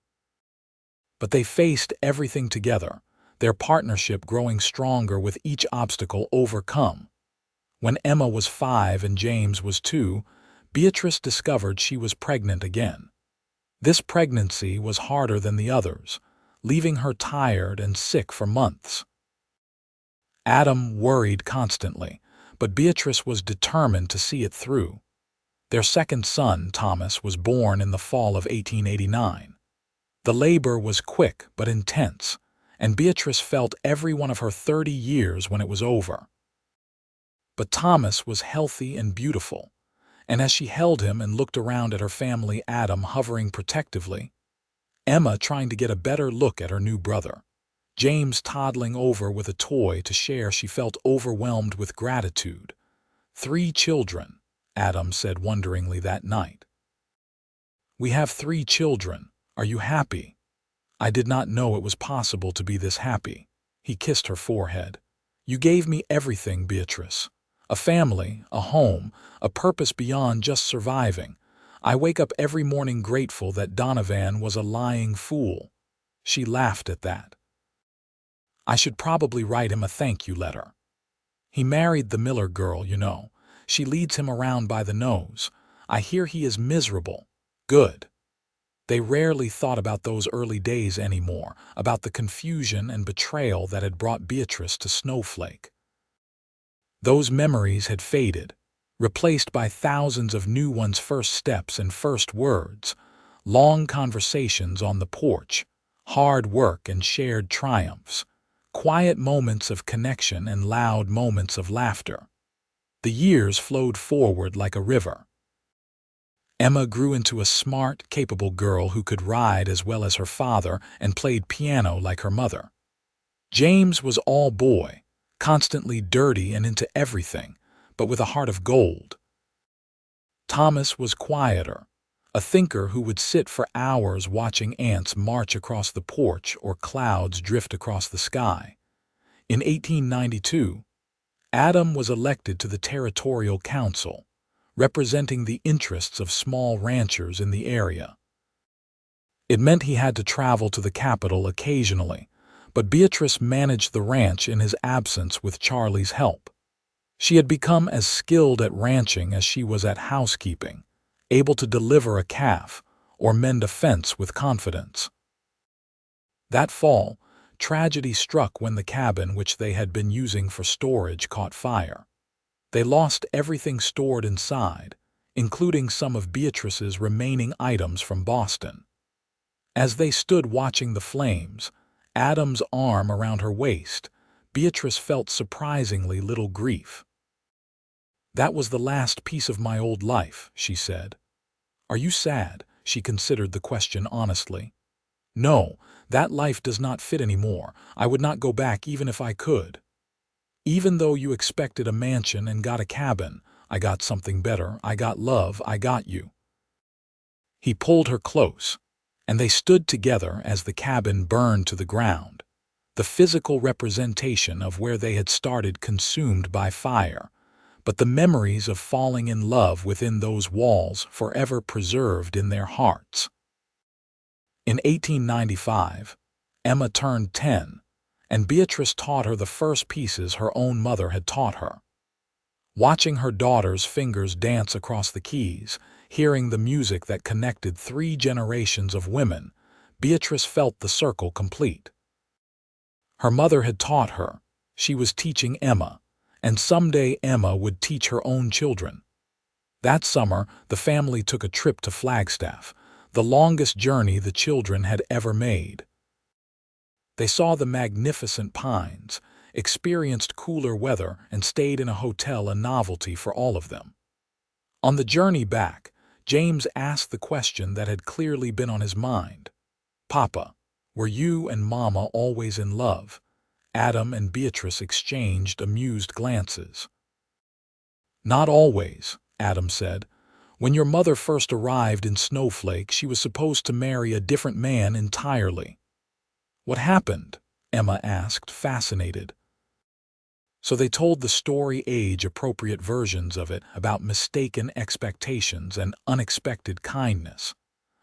But they faced everything together, their partnership growing stronger with each obstacle overcome. When Emma was 5 and James was 2, Beatrice discovered she was pregnant again. This pregnancy was harder than the others, leaving her tired and sick for months. Adam worried constantly, but Beatrice was determined to see it through. Their second son, Thomas, was born in the fall of 1889. The labor was quick but intense, and Beatrice felt every one of her 30 years when it was over. But Thomas was healthy and beautiful, and as she held him and looked around at her family, Adam hovering protectively, Emma trying to get a better look at her new brother, James toddling over with a toy to share, she felt overwhelmed with gratitude. 3 children, Adam said wonderingly that night. "We have 3 children. Are you happy?" "I did not know it was possible to be this happy." He kissed her forehead. "You gave me everything, Beatrice. A family, a home, a purpose beyond just surviving. I wake up every morning grateful that Donovan was a lying fool." She laughed at that. "I should probably write him a thank you letter. He married the Miller girl, you know. She leads him around by the nose. I hear he is miserable." Good. They rarely thought about those early days anymore, about the confusion and betrayal that had brought Beatrice to Snowflake. Those memories had faded, replaced by thousands of new ones, first steps and first words, long conversations on the porch, hard work and shared triumphs, quiet moments of connection and loud moments of laughter. The years flowed forward like a river. Emma grew into a smart, capable girl who could ride as well as her father and played piano like her mother. James was all boy, constantly dirty and into everything, but with a heart of gold. Thomas was quieter, a thinker who would sit for hours watching ants march across the porch or clouds drift across the sky. In 1892, Adam was elected to the Territorial Council, representing the interests of small ranchers in the area. It meant he had to travel to the capital occasionally, but Beatrice managed the ranch in his absence with Charlie's help. She had become as skilled at ranching as she was at housekeeping, able to deliver a calf or mend a fence with confidence. That fall, tragedy struck when the cabin which they had been using for storage caught fire. They lost everything stored inside, including some of Beatrice's remaining items from Boston. As they stood watching the flames, Adam's arm around her waist, Beatrice felt surprisingly little grief. "That was the last piece of my old life," she said. "Are you sad?" She considered the question honestly. "No, that life does not fit anymore. I would not go back even if I could. Even though you expected a mansion and got a cabin, I got something better. I got love. I got you." He pulled her close, and they stood together as the cabin burned to the ground, the physical representation of where they had started consumed by fire, but the memories of falling in love within those walls forever preserved in their hearts. In 1895, Emma turned 10, and Beatrice taught her the first pieces her own mother had taught her. Watching her daughter's fingers dance across the keys, hearing the music that connected 3 generations of women, Beatrice felt the circle complete. Her mother had taught her, she was teaching Emma, and someday Emma would teach her own children. That summer, the family took a trip to Flagstaff, the longest journey the children had ever made. They saw the magnificent pines, experienced cooler weather, and stayed in a hotel, a novelty for all of them. On the journey back, James asked the question that had clearly been on his mind. "Papa, were you and Mama always in love?" Adam and Beatrice exchanged amused glances. "Not always," Adam said. "When your mother first arrived in Snowflake, she was supposed to marry a different man entirely." "What happened?" Emma asked, fascinated. So they told the story age-appropriate versions of it, about mistaken expectations and unexpected kindness,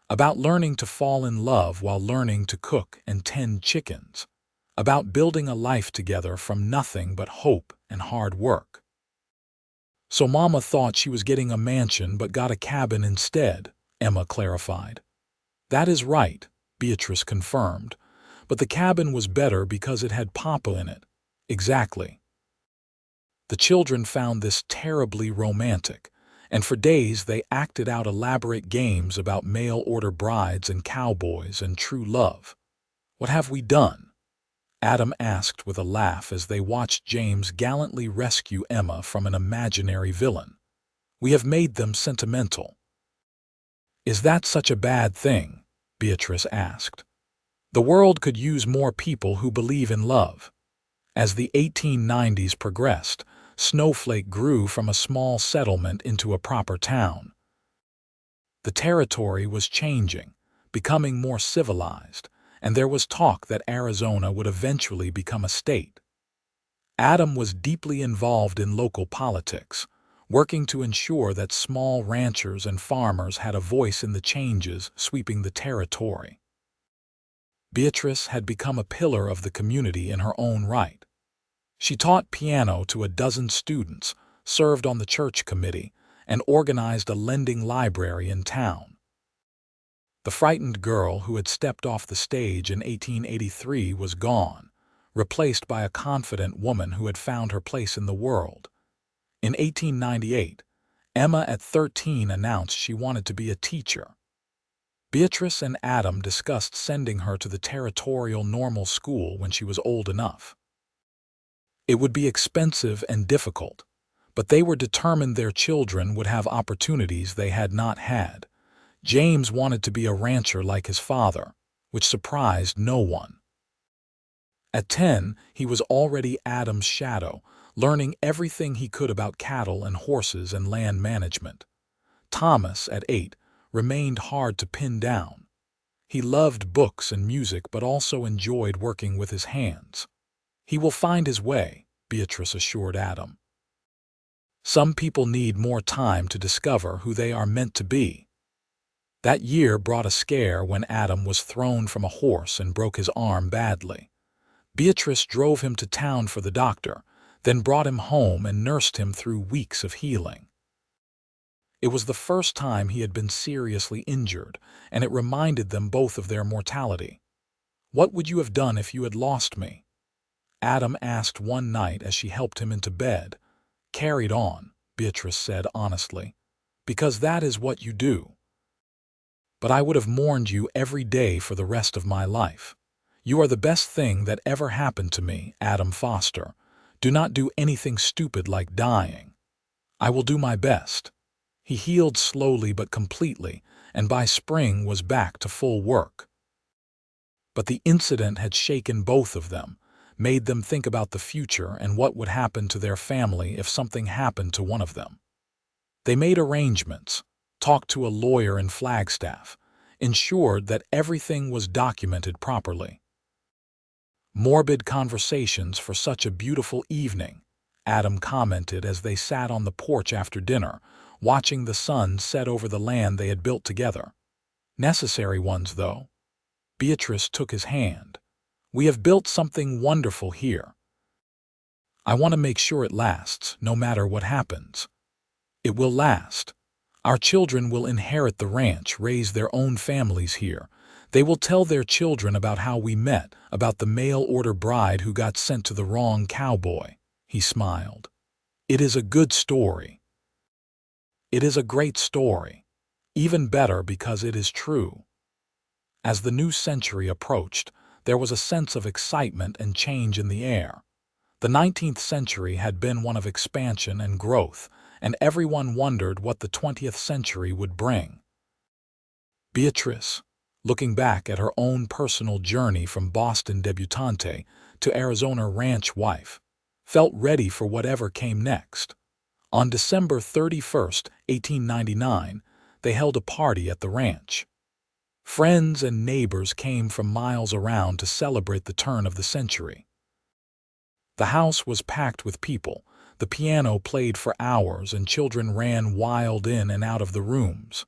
about learning to fall in love while learning to cook and tend chickens, about building a life together from nothing but hope and hard work. "So Mama thought she was getting a mansion but got a cabin instead," Emma clarified. "That is right," Beatrice confirmed. "But the cabin was better because it had Papa in it." "Exactly." The children found this terribly romantic, and for days they acted out elaborate games about mail-order brides and cowboys and true love. "What have we done?" Adam asked with a laugh as they watched James gallantly rescue Emma from an imaginary villain. "We have made them sentimental." "Is that such a bad thing?" Beatrice asked. "The world could use more people who believe in love." As the 1890s progressed, Snowflake grew from a small settlement into a proper town. The territory was changing, becoming more civilized, and there was talk that Arizona would eventually become a state. Adam was deeply involved in local politics, working to ensure that small ranchers and farmers had a voice in the changes sweeping the territory. Beatrice had become a pillar of the community in her own right. She taught piano to a dozen students, served on the church committee, and organized a lending library in town. The frightened girl who had stepped off the stage in 1883 was gone, replaced by a confident woman who had found her place in the world. In 1898, Emma at 13 announced she wanted to be a teacher. Beatrice and Adam discussed sending her to the territorial normal school when she was old enough. It would be expensive and difficult, but they were determined their children would have opportunities they had not had. James wanted to be a rancher like his father, which surprised no one. At 10, he was already Adam's shadow, learning everything he could about cattle and horses and land management. Thomas, at 8, remained hard to pin down. He loved books and music but also enjoyed working with his hands. "He will find his way," Beatrice assured Adam. Some people need more time to discover who they are meant to be. That year brought a scare when Adam was thrown from a horse and broke his arm badly. Beatrice drove him to town for the doctor, then brought him home and nursed him through weeks of healing. It was the first time he had been seriously injured, and it reminded them both of their mortality. "What would you have done if you had lost me?" Adam asked one night as she helped him into bed. "Carried on," Beatrice said honestly, "because that is what you do. But I would have mourned you every day for the rest of my life. You are the best thing that ever happened to me, Adam Foster. Do not do anything stupid like dying." "I will do my best." He healed slowly but completely, and by spring was back to full work. But the incident had shaken both of them, made them think about the future and what would happen to their family if something happened to one of them. They made arrangements, talked to a lawyer in Flagstaff, ensured that everything was documented properly. "Morbid conversations for such a beautiful evening," Adam commented as they sat on the porch after dinner, watching the sun set over the land they had built together. "Necessary ones, though." Beatrice took his hand. "We have built something wonderful here. I want to make sure it lasts, no matter what happens." "It will last. Our children will inherit the ranch, raise their own families here. They will tell their children about how we met, about the mail-order bride who got sent to the wrong cowboy." He smiled. "It is a good story. It is a great story. Even better because it is true." As the new century approached, there was a sense of excitement and change in the air. The 19th century had been one of expansion and growth, and everyone wondered what the 20th century would bring. Beatrice, looking back at her own personal journey from Boston debutante to Arizona ranch wife, felt ready for whatever came next. On December 31st, 1899, they held a party at the ranch. Friends and neighbors came from miles around to celebrate the turn of the century. The house was packed with people. The piano played for hours and children ran wild in and out of the rooms.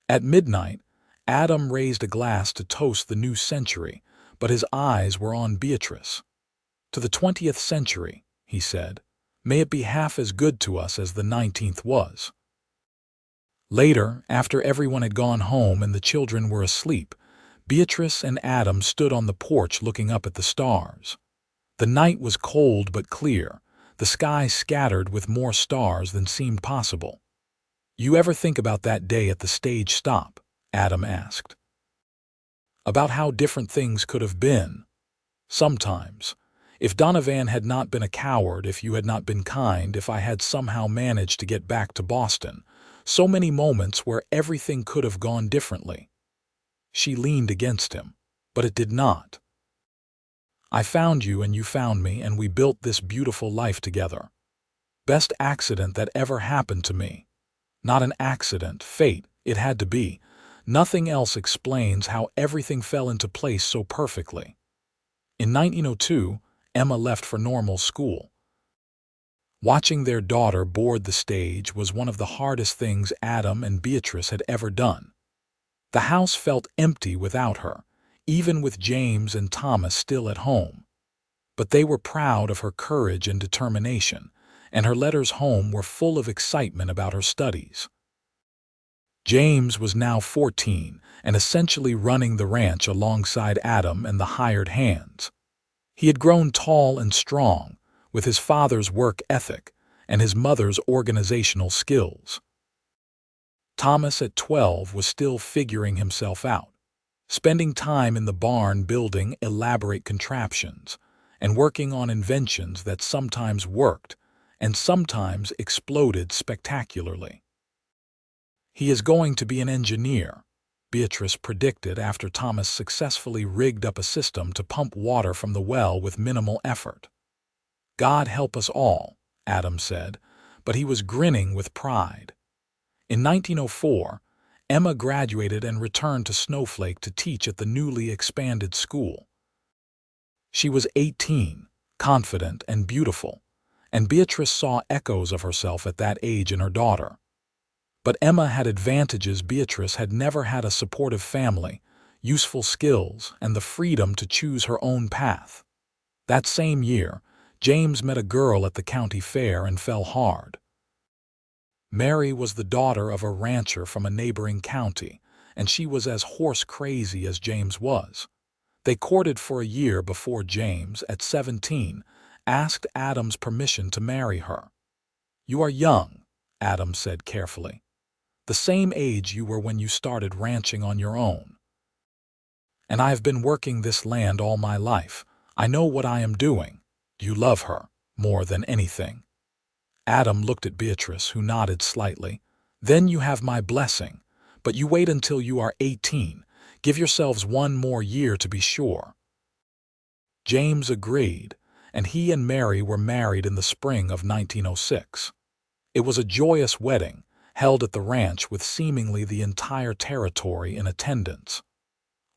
At midnight, Adam raised a glass to toast the new century, but his eyes were on Beatrice. "To the 20th century," he said. "May it be half as good to us as the 19th was." Later, after everyone had gone home and the children were asleep, Beatrice and Adam stood on the porch looking up at the stars. The night was cold but clear, the sky scattered with more stars than seemed possible. "You ever think about that day at the stage stop?" Adam asked. "About how different things could have been?" "Sometimes. If Donovan had not been a coward, if you had not been kind, if I had somehow managed to get back to Boston, so many moments where everything could have gone differently." She leaned against him, but it did not. "I found you and you found me, and we built this beautiful life together. Best accident that ever happened to me. Not an accident, fate, it had to be. Nothing else explains how everything fell into place so perfectly." In 1902, Emma left for normal school. Watching their daughter board the stage was one of the hardest things Adam and Beatrice had ever done. The house felt empty without her, even with James and Thomas still at home. But they were proud of her courage and determination, and her letters home were full of excitement about her studies. James was now 14 and essentially running the ranch alongside Adam and the hired hands. He had grown tall and strong, with his father's work ethic and his mother's organizational skills. Thomas at 12 was still figuring himself out, spending time in the barn building elaborate contraptions and working on inventions that sometimes worked and sometimes exploded spectacularly. "He is going to be an engineer," Beatrice predicted after Thomas successfully rigged up a system to pump water from the well with minimal effort. "God help us all," Adam said, but he was grinning with pride. In 1904, Emma graduated and returned to Snowflake to teach at the newly expanded school. She was 18, confident and beautiful, and Beatrice saw echoes of herself at that age in her daughter. But Emma had advantages Beatrice had never had: a supportive family, useful skills, and the freedom to choose her own path. That same year, James met a girl at the county fair and fell hard. Mary was the daughter of a rancher from a neighboring county, and she was as horse-crazy as James was. They courted for a year before James, at 17, asked Adam's permission to marry her. "You are young," Adam said carefully. "The same age you were when you started ranching on your own. And I have been working this land all my life. I know what I am doing. Do you love her more than anything?" Adam looked at Beatrice, who nodded slightly. "Then you have my blessing. But you wait until you are 18. Give yourselves one more year to be sure." James agreed, and he and Mary were married in the spring of 1906. It was a joyous wedding, held at the ranch with seemingly the entire territory in attendance.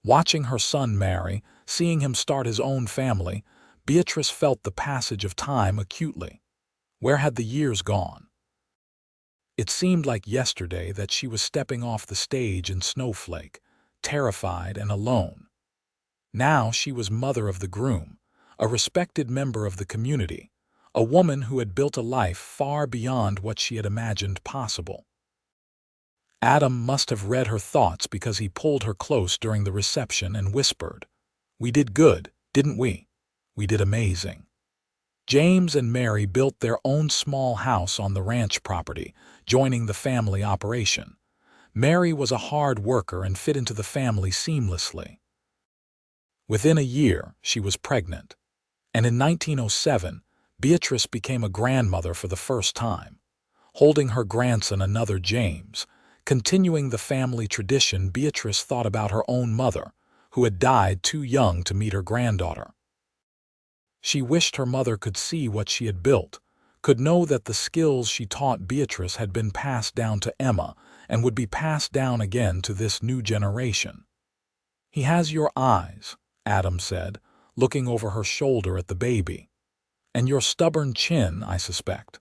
Watching her son marry, seeing him start his own family, Beatrice felt the passage of time acutely. Where had the years gone? It seemed like yesterday that she was stepping off the stage in Snowflake, terrified and alone. Now she was mother of the groom, a respected member of the community, a woman who had built a life far beyond what she had imagined possible. Adam must have read her thoughts, because he pulled her close during the reception and whispered, "We did good, didn't we? We did amazing." James and Mary built their own small house on the ranch property, joining the family operation. Mary was a hard worker and fit into the family seamlessly. Within a year, she was pregnant, and in 1907, Beatrice became a grandmother for the first time, holding her grandson, another James. Continuing the family tradition, Beatrice thought about her own mother, who had died too young to meet her granddaughter. She wished her mother could see what she had built, could know that the skills she taught Beatrice had been passed down to Emma and would be passed down again to this new generation. "He has your eyes," Adam said, looking over her shoulder at the baby. "And your stubborn chin, I suspect."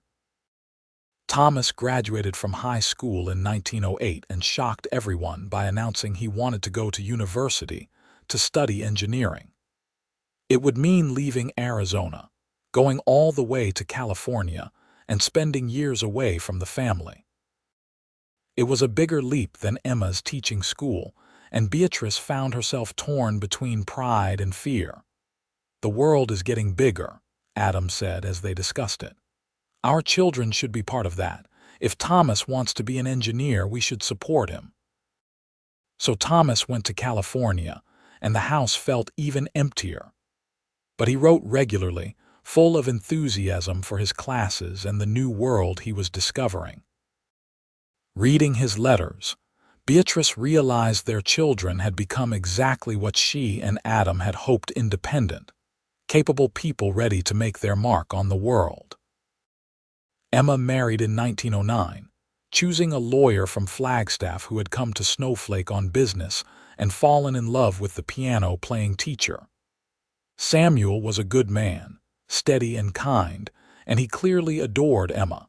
Thomas graduated from high school in 1908 and shocked everyone by announcing he wanted to go to university to study engineering. It would mean leaving Arizona, going all the way to California, and spending years away from the family. It was a bigger leap than Emma's teaching school, and Beatrice found herself torn between pride and fear. "The world is getting bigger," Adam said as they discussed it. "Our children should be part of that. If Thomas wants to be an engineer, we should support him." So Thomas went to California, and the house felt even emptier. But he wrote regularly, full of enthusiasm for his classes and the new world he was discovering. Reading his letters, Beatrice realized their children had become exactly what she and Adam had hoped: independent, capable people ready to make their mark on the world. Emma married in 1909, choosing a lawyer from Flagstaff who had come to Snowflake on business and fallen in love with the piano-playing teacher. Samuel was a good man, steady and kind, and he clearly adored Emma.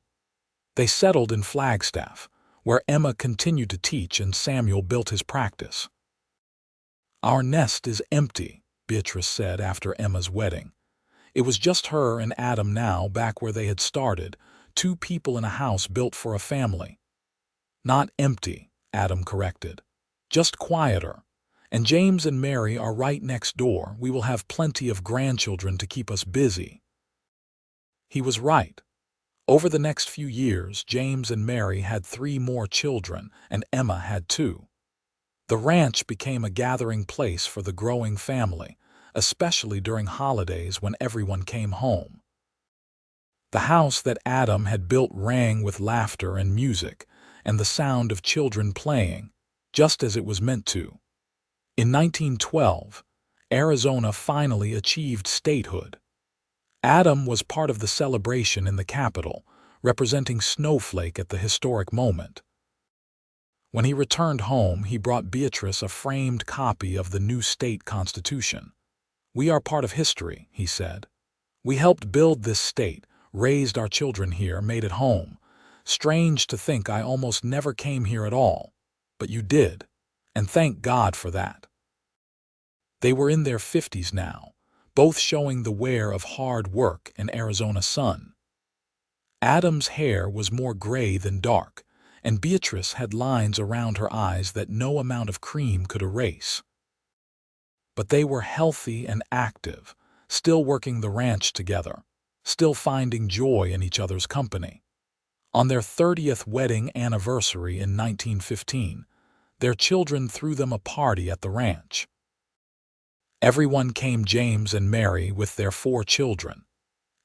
They settled in Flagstaff, where Emma continued to teach and Samuel built his practice. "Our nest is empty," Beatrice said after Emma's wedding. It was just her and Adam now, back where they had started, two people in a house built for a family. "Not empty," Adam corrected. "Just quieter. And James and Mary are right next door. We will have plenty of grandchildren to keep us busy." He was right. Over the next few years, James and Mary had 3 more children, and Emma had 2. The ranch became a gathering place for the growing family, especially during holidays when everyone came home. The house that Adam had built rang with laughter and music, and the sound of children playing, just as it was meant to. In 1912, Arizona finally achieved statehood. Adam was part of the celebration in the Capitol, representing Snowflake at the historic moment. When he returned home, he brought Beatrice a framed copy of the new state constitution. "We are part of history," he said. "We helped build this state, raised our children here, made it home. Strange to think I almost never came here at all. But you did, and thank God for that." They were in their 50s now, both showing the wear of hard work and Arizona sun. Adam's hair was more gray than dark, and Beatrice had lines around her eyes that no amount of cream could erase. But they were healthy and active, still working the ranch together, still finding joy in each other's company. On their 30th wedding anniversary in 1915, their children threw them a party at the ranch. Everyone came: James and Mary with their 4 children,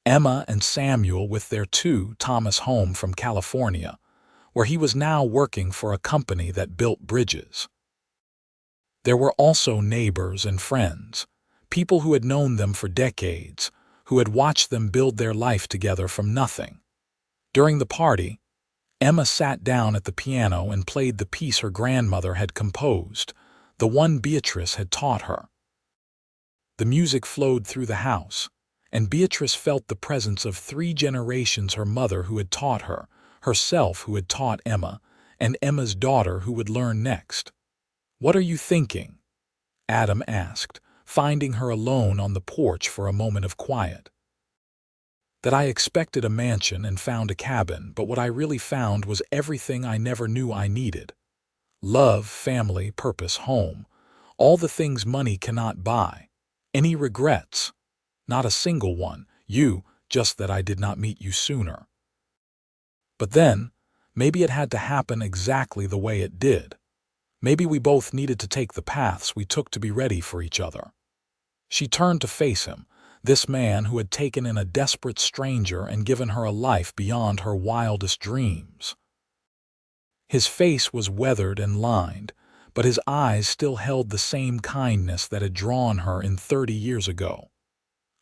Emma and Samuel with their 2, Thomas home from California, where he was now working for a company that built bridges. There were also neighbors and friends, people who had known them for decades, who had watched them build their life together from nothing. During the party, Emma sat down at the piano and played the piece her grandmother had composed, the one Beatrice had taught her. The music flowed through the house, and Beatrice felt the presence of 3 generations: her mother who had taught her, herself who had taught Emma, and Emma's daughter who would learn next. "What are you thinking?" Adam asked, finding her alone on the porch for a moment of quiet. "That I expected a mansion and found a cabin, but what I really found was everything I never knew I needed. Love, family, purpose, home, all the things money cannot buy. Any regrets? Not a single one. Just that I did not meet you sooner. But then, maybe it had to happen exactly the way it did. Maybe we both needed to take the paths we took to be ready for each other." She turned to face him, this man who had taken in a desperate stranger and given her a life beyond her wildest dreams. His face was weathered and lined, but his eyes still held the same kindness that had drawn her in 30 years ago.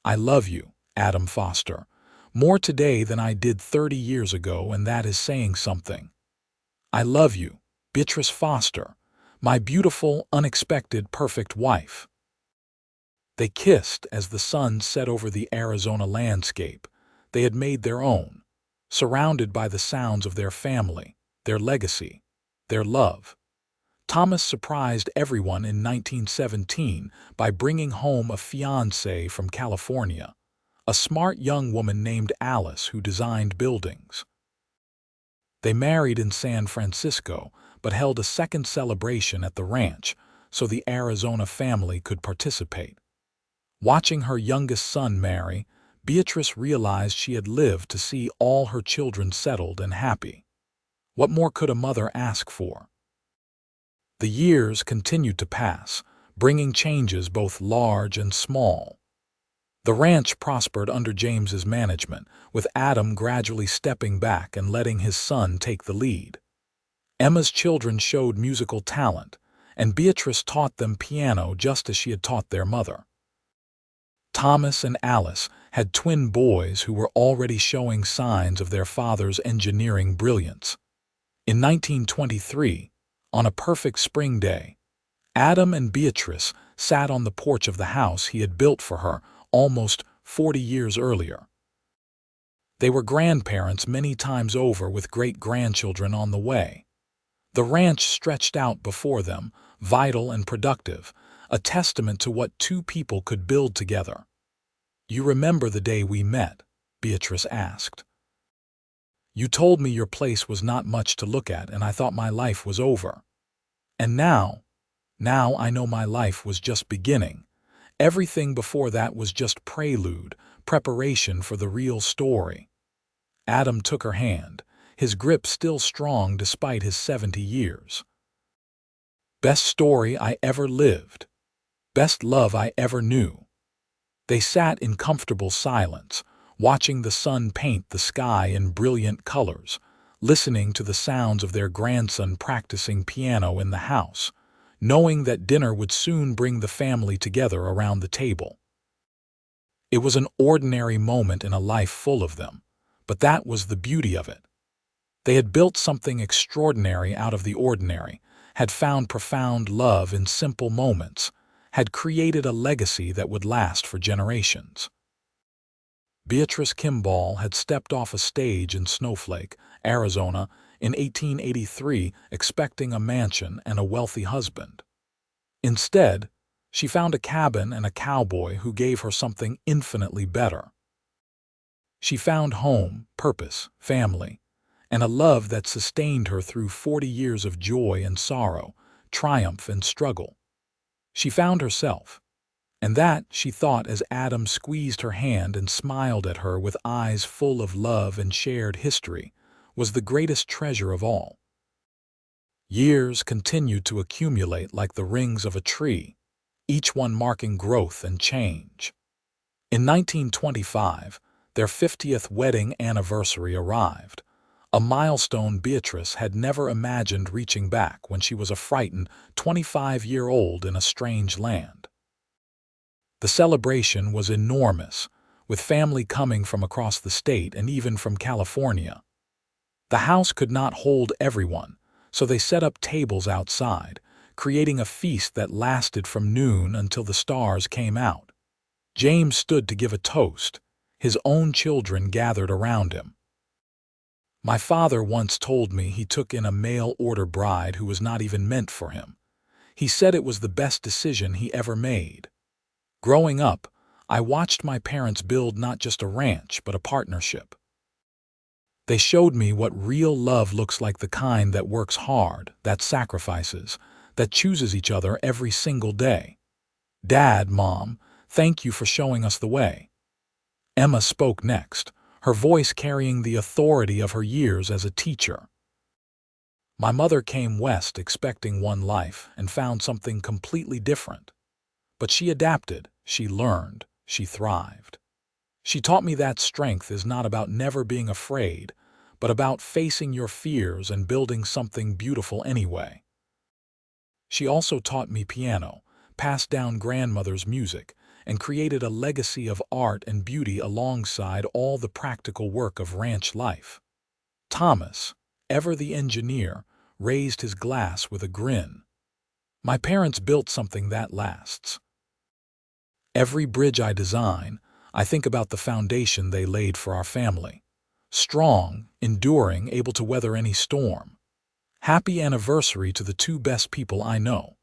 "I love you, Adam Foster, more today than I did 30 years ago, and that is saying something. I love you, Beatrice Foster, my beautiful, unexpected, perfect wife." They kissed as the sun set over the Arizona landscape they had made their own, surrounded by the sounds of their family, their legacy, their love. Thomas surprised everyone in 1917 by bringing home a fiancée from California, a smart young woman named Alice who designed buildings. They married in San Francisco, but held a second celebration at the ranch so the Arizona family could participate. Watching her youngest son marry, Beatrice realized she had lived to see all her children settled and happy. What more could a mother ask for? The years continued to pass, bringing changes both large and small. The ranch prospered under James's management, with Adam gradually stepping back and letting his son take the lead. Emma's children showed musical talent, and Beatrice taught them piano just as she had taught their mother. Thomas and Alice had twin boys who were already showing signs of their father's engineering brilliance. In 1923, on a perfect spring day, Adam and Beatrice sat on the porch of the house he had built for her almost 40 years earlier. They were grandparents many times over, with great-grandchildren on the way. The ranch stretched out before them, vital and productive, a testament to what 2 people could build together. "You remember the day we met?" Beatrice asked. "You told me your place was not much to look at, and I thought my life was over. And now I know my life was just beginning. Everything before that was just prelude, preparation for the real story." Adam took her hand, his grip still strong despite his 70 years. "Best story I ever lived. Best love I ever knew." They sat in comfortable silence, watching the sun paint the sky in brilliant colors, listening to the sounds of their grandson practicing piano in the house, knowing that dinner would soon bring the family together around the table. It was an ordinary moment in a life full of them, but that was the beauty of it. They had built something extraordinary out of the ordinary, had found profound love in simple moments, had created a legacy that would last for generations. Beatrice Kimball had stepped off a stage in Snowflake, Arizona, in 1883, expecting a mansion and a wealthy husband. Instead, she found a cabin and a cowboy who gave her something infinitely better. She found home, purpose, family, and a love that sustained her through 40 years of joy and sorrow, triumph and struggle. She found herself, and that, she thought as Adam squeezed her hand and smiled at her with eyes full of love and shared history, was the greatest treasure of all. Years continued to accumulate like the rings of a tree, each one marking growth and change. In 1925, their 50th wedding anniversary arrived, a milestone Beatrice had never imagined reaching back when she was a frightened 25-year-old in a strange land. The celebration was enormous, with family coming from across the state and even from California. The house could not hold everyone, so they set up tables outside, creating a feast that lasted from noon until the stars came out. James stood to give a toast. His own children gathered around him. My father once told me he took in a mail-order bride who was not even meant for him. He said it was the best decision he ever made. Growing up, I watched my parents build not just a ranch, but a partnership. They showed me what real love looks like, the kind that works hard, that sacrifices, that chooses each other every single day. Dad, Mom, thank you for showing us the way. Emma spoke next, her voice carrying the authority of her years as a teacher. My mother came west expecting one life and found something completely different. But she adapted, she learned, she thrived. She taught me that strength is not about never being afraid, but about facing your fears and building something beautiful anyway. She also taught me piano, passed down grandmother's music, and created a legacy of art and beauty alongside all the practical work of ranch life. Thomas, ever the engineer, raised his glass with a grin. My parents built something that lasts. Every bridge I design, I think about the foundation they laid for our family. Strong, enduring, able to weather any storm. Happy anniversary to the two best people I know.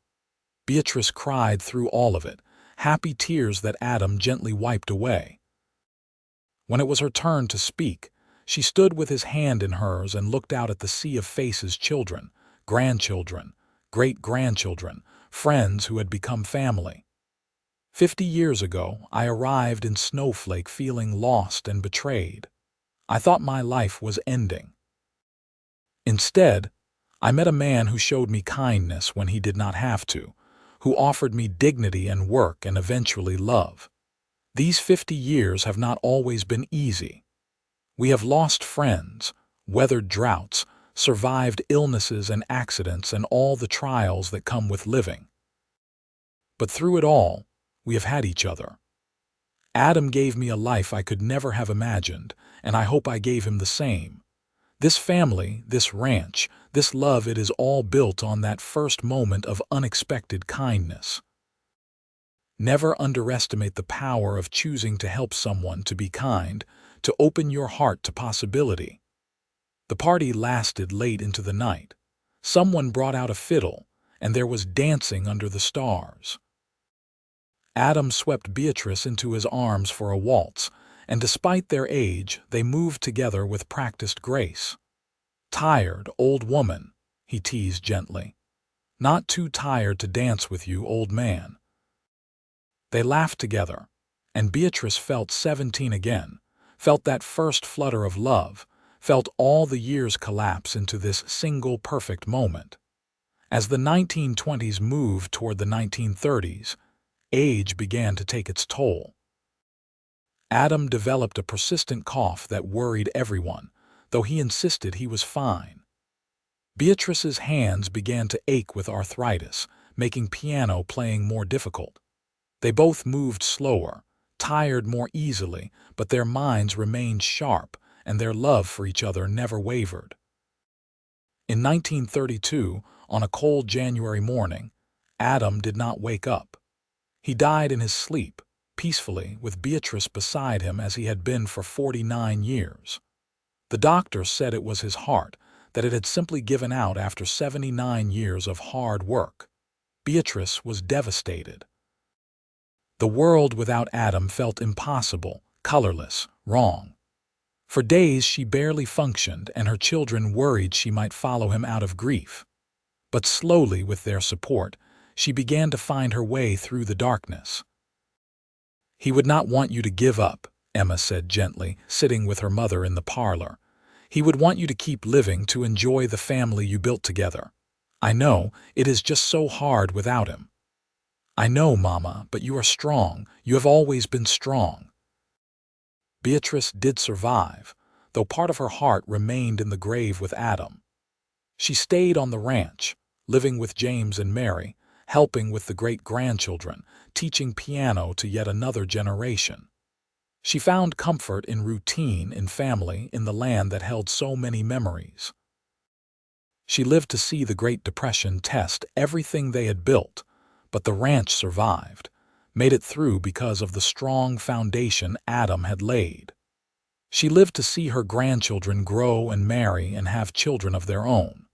Beatrice cried through all of it, happy tears that Adam gently wiped away. When it was her turn to speak, she stood with his hand in hers and looked out at the sea of faces: children, grandchildren, great-grandchildren, friends who had become family. 50 years ago, I arrived in Snowflake feeling lost and betrayed. I thought my life was ending. Instead, I met a man who showed me kindness when he did not have to, who offered me dignity and work and eventually love. These 50 years have not always been easy. We have lost friends, weathered droughts, survived illnesses and accidents and all the trials that come with living. But through it all, we have had each other. Adam gave me a life I could never have imagined, and I hope I gave him the same. This family, this ranch, this love, it is all built on that first moment of unexpected kindness. Never underestimate the power of choosing to help someone, to be kind, to open your heart to possibility. The party lasted late into the night. Someone brought out a fiddle, and there was dancing under the stars. Adam swept Beatrice into his arms for a waltz, and despite their age, they moved together with practiced grace. "Tired, old woman," he teased gently. "Not too tired to dance with you, old man." They laughed together, and Beatrice felt 17 again, felt that first flutter of love, felt all the years collapse into this single perfect moment. As the 1920s moved toward the 1930s, age began to take its toll. Adam developed a persistent cough that worried everyone, though he insisted he was fine. Beatrice's hands began to ache with arthritis, making piano playing more difficult. They both moved slower, tired more easily, but their minds remained sharp, and their love for each other never wavered. In 1932, on a cold January morning, Adam did not wake up. He died in his sleep, peacefully with Beatrice beside him as he had been for 49 years. The doctor said it was his heart, that it had simply given out after 79 years of hard work. Beatrice was devastated. The world without Adam felt impossible, colorless, wrong. For days she barely functioned, and her children worried she might follow him out of grief. But slowly, with their support, she began to find her way through the darkness. "He would not want you to give up," Emma said gently, sitting with her mother in the parlor. "He would want you to keep living, to enjoy the family you built together. I know, it is just so hard without him." "I know, Mama, but you are strong. You have always been strong." Beatrice did survive, though part of her heart remained in the grave with Adam. She stayed on the ranch, living with James and Mary, helping with the great-grandchildren, teaching piano to yet another generation. She found comfort in routine, in family, in the land that held so many memories. She lived to see the Great Depression test everything they had built, but the ranch survived, made it through because of the strong foundation Adam had laid. She lived to see her grandchildren grow and marry and have children of their own.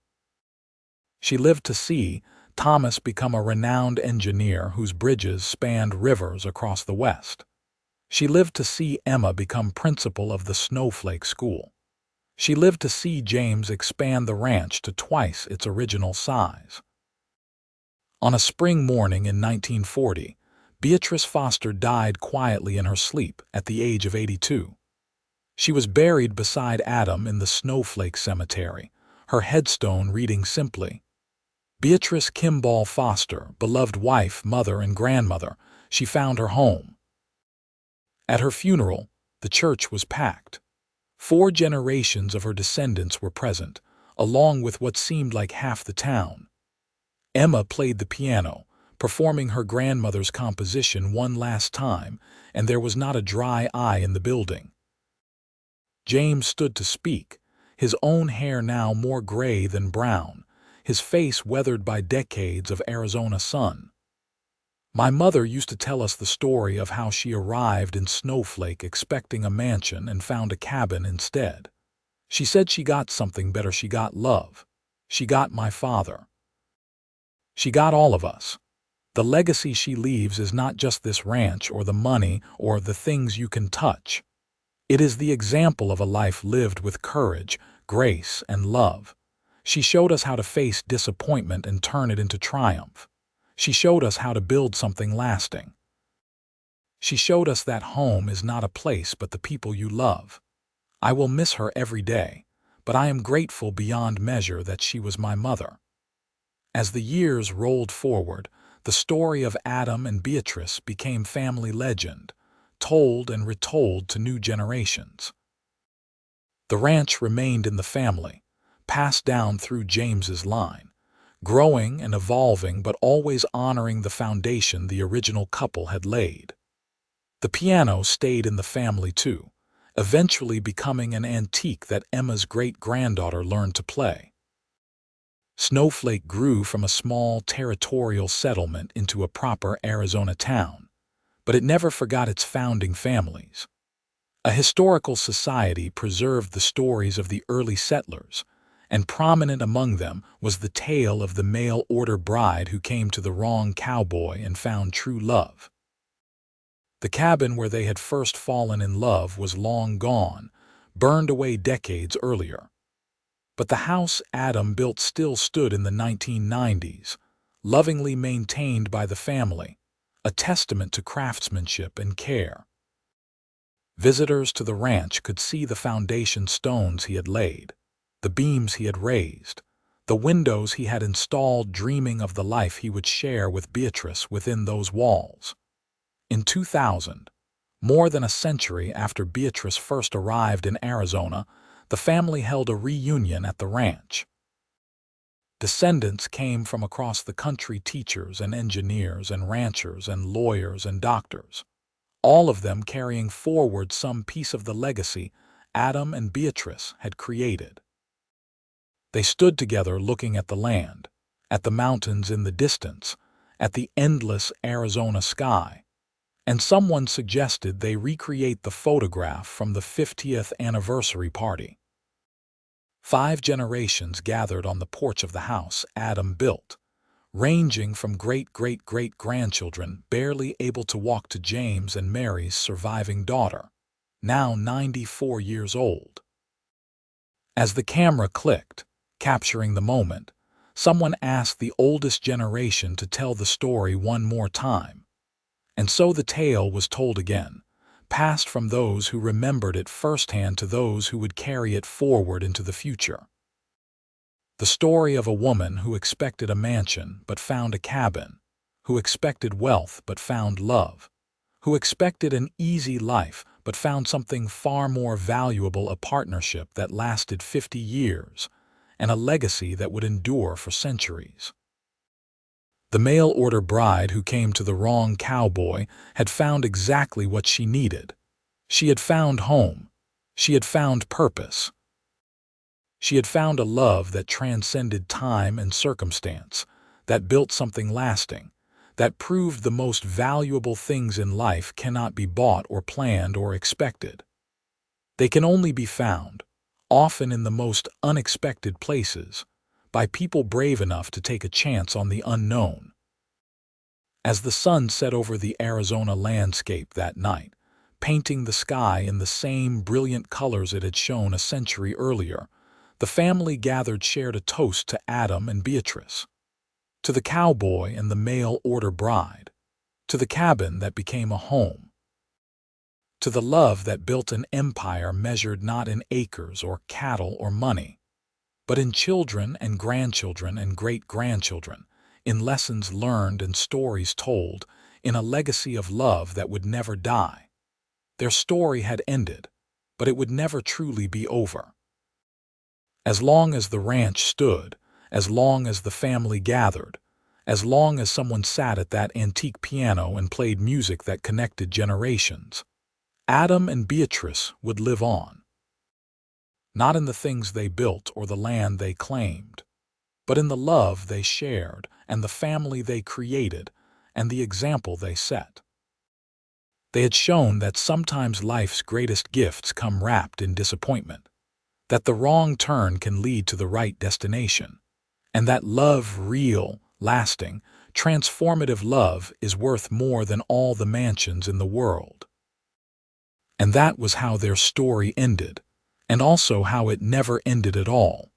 She lived to see Thomas become a renowned engineer whose bridges spanned rivers across the West. She lived to see Emma become principal of the Snowflake School. She lived to see James expand the ranch to twice its original size. On a spring morning in 1940, Beatrice Foster died quietly in her sleep at the age of 82. She was buried beside Adam in the Snowflake Cemetery, her headstone reading simply, "Beatrice Kimball Foster, beloved wife, mother, and grandmother, she found her home." At her funeral, the church was packed. 4 generations of her descendants were present, along with what seemed like half the town. Emma played the piano, performing her grandmother's composition one last time, and there was not a dry eye in the building. James stood to speak, his own hair now more gray than brown, his face weathered by decades of Arizona sun. "My mother used to tell us the story of how she arrived in Snowflake expecting a mansion and found a cabin instead. She said she got something better. She got love. She got my father. She got all of us. The legacy she leaves is not just this ranch or the money or the things you can touch. It is the example of a life lived with courage, grace, and love. She showed us how to face disappointment and turn it into triumph. She showed us how to build something lasting. She showed us that home is not a place but the people you love. I will miss her every day, but I am grateful beyond measure that she was my mother." As the years rolled forward, the story of Adam and Beatrice became family legend, told and retold to new generations. The ranch remained in the family, passed down through James's line, growing and evolving but always honoring the foundation the original couple had laid. The piano stayed in the family too, eventually becoming an antique that Emma's great-granddaughter learned to play. Snowflake grew from a small territorial settlement into a proper Arizona town, but it never forgot its founding families. A historical society preserved the stories of the early settlers, and prominent among them was the tale of the mail-order bride who came to the wrong cowboy and found true love. The cabin where they had first fallen in love was long gone, burned away decades earlier. But the house Adam built still stood in the 1990s, lovingly maintained by the family, a testament to craftsmanship and care. Visitors to the ranch could see the foundation stones he had laid, the beams he had raised, the windows he had installed, dreaming of the life he would share with Beatrice within those walls. In 2000, more than a century after Beatrice first arrived in Arizona, the family held a reunion at the ranch. Descendants came from across the country, teachers and engineers and ranchers and lawyers and doctors, all of them carrying forward some piece of the legacy Adam and Beatrice had created. They stood together looking at the land, at the mountains in the distance, at the endless Arizona sky, and someone suggested they recreate the photograph from the 50th anniversary party. 5 generations gathered on the porch of the house Adam built, ranging from great-great-great-grandchildren barely able to walk to James and Mary's surviving daughter, now 94 years old. As the camera clicked, capturing the moment, someone asked the oldest generation to tell the story one more time. And so the tale was told again, passed from those who remembered it firsthand to those who would carry it forward into the future. The story of a woman who expected a mansion but found a cabin, who expected wealth but found love, who expected an easy life but found something far more valuable, a partnership that lasted 50 years, and a legacy that would endure for centuries. The mail-order bride who came to the wrong cowboy had found exactly what she needed. She had found home. She had found purpose. She had found a love that transcended time and circumstance, that built something lasting, that proved the most valuable things in life cannot be bought or planned or expected. They can only be found, often in the most unexpected places, by people brave enough to take a chance on the unknown. As the sun set over the Arizona landscape that night, painting the sky in the same brilliant colors it had shown a century earlier, the family gathered shared a toast to Adam and Beatrice, to the cowboy and the mail-order bride, to the cabin that became a home, to the love that built an empire measured not in acres or cattle or money, but in children and grandchildren and great-grandchildren, in lessons learned and stories told, in a legacy of love that would never die. Their story had ended, but it would never truly be over. As long as the ranch stood, as long as the family gathered, as long as someone sat at that antique piano and played music that connected generations, Adam and Beatrice would live on. Not in the things they built or the land they claimed, but in the love they shared and the family they created and the example they set. They had shown that sometimes life's greatest gifts come wrapped in disappointment, that the wrong turn can lead to the right destination, and that love, real, lasting, transformative love, is worth more than all the mansions in the world. And that was how their story ended, and also how it never ended at all.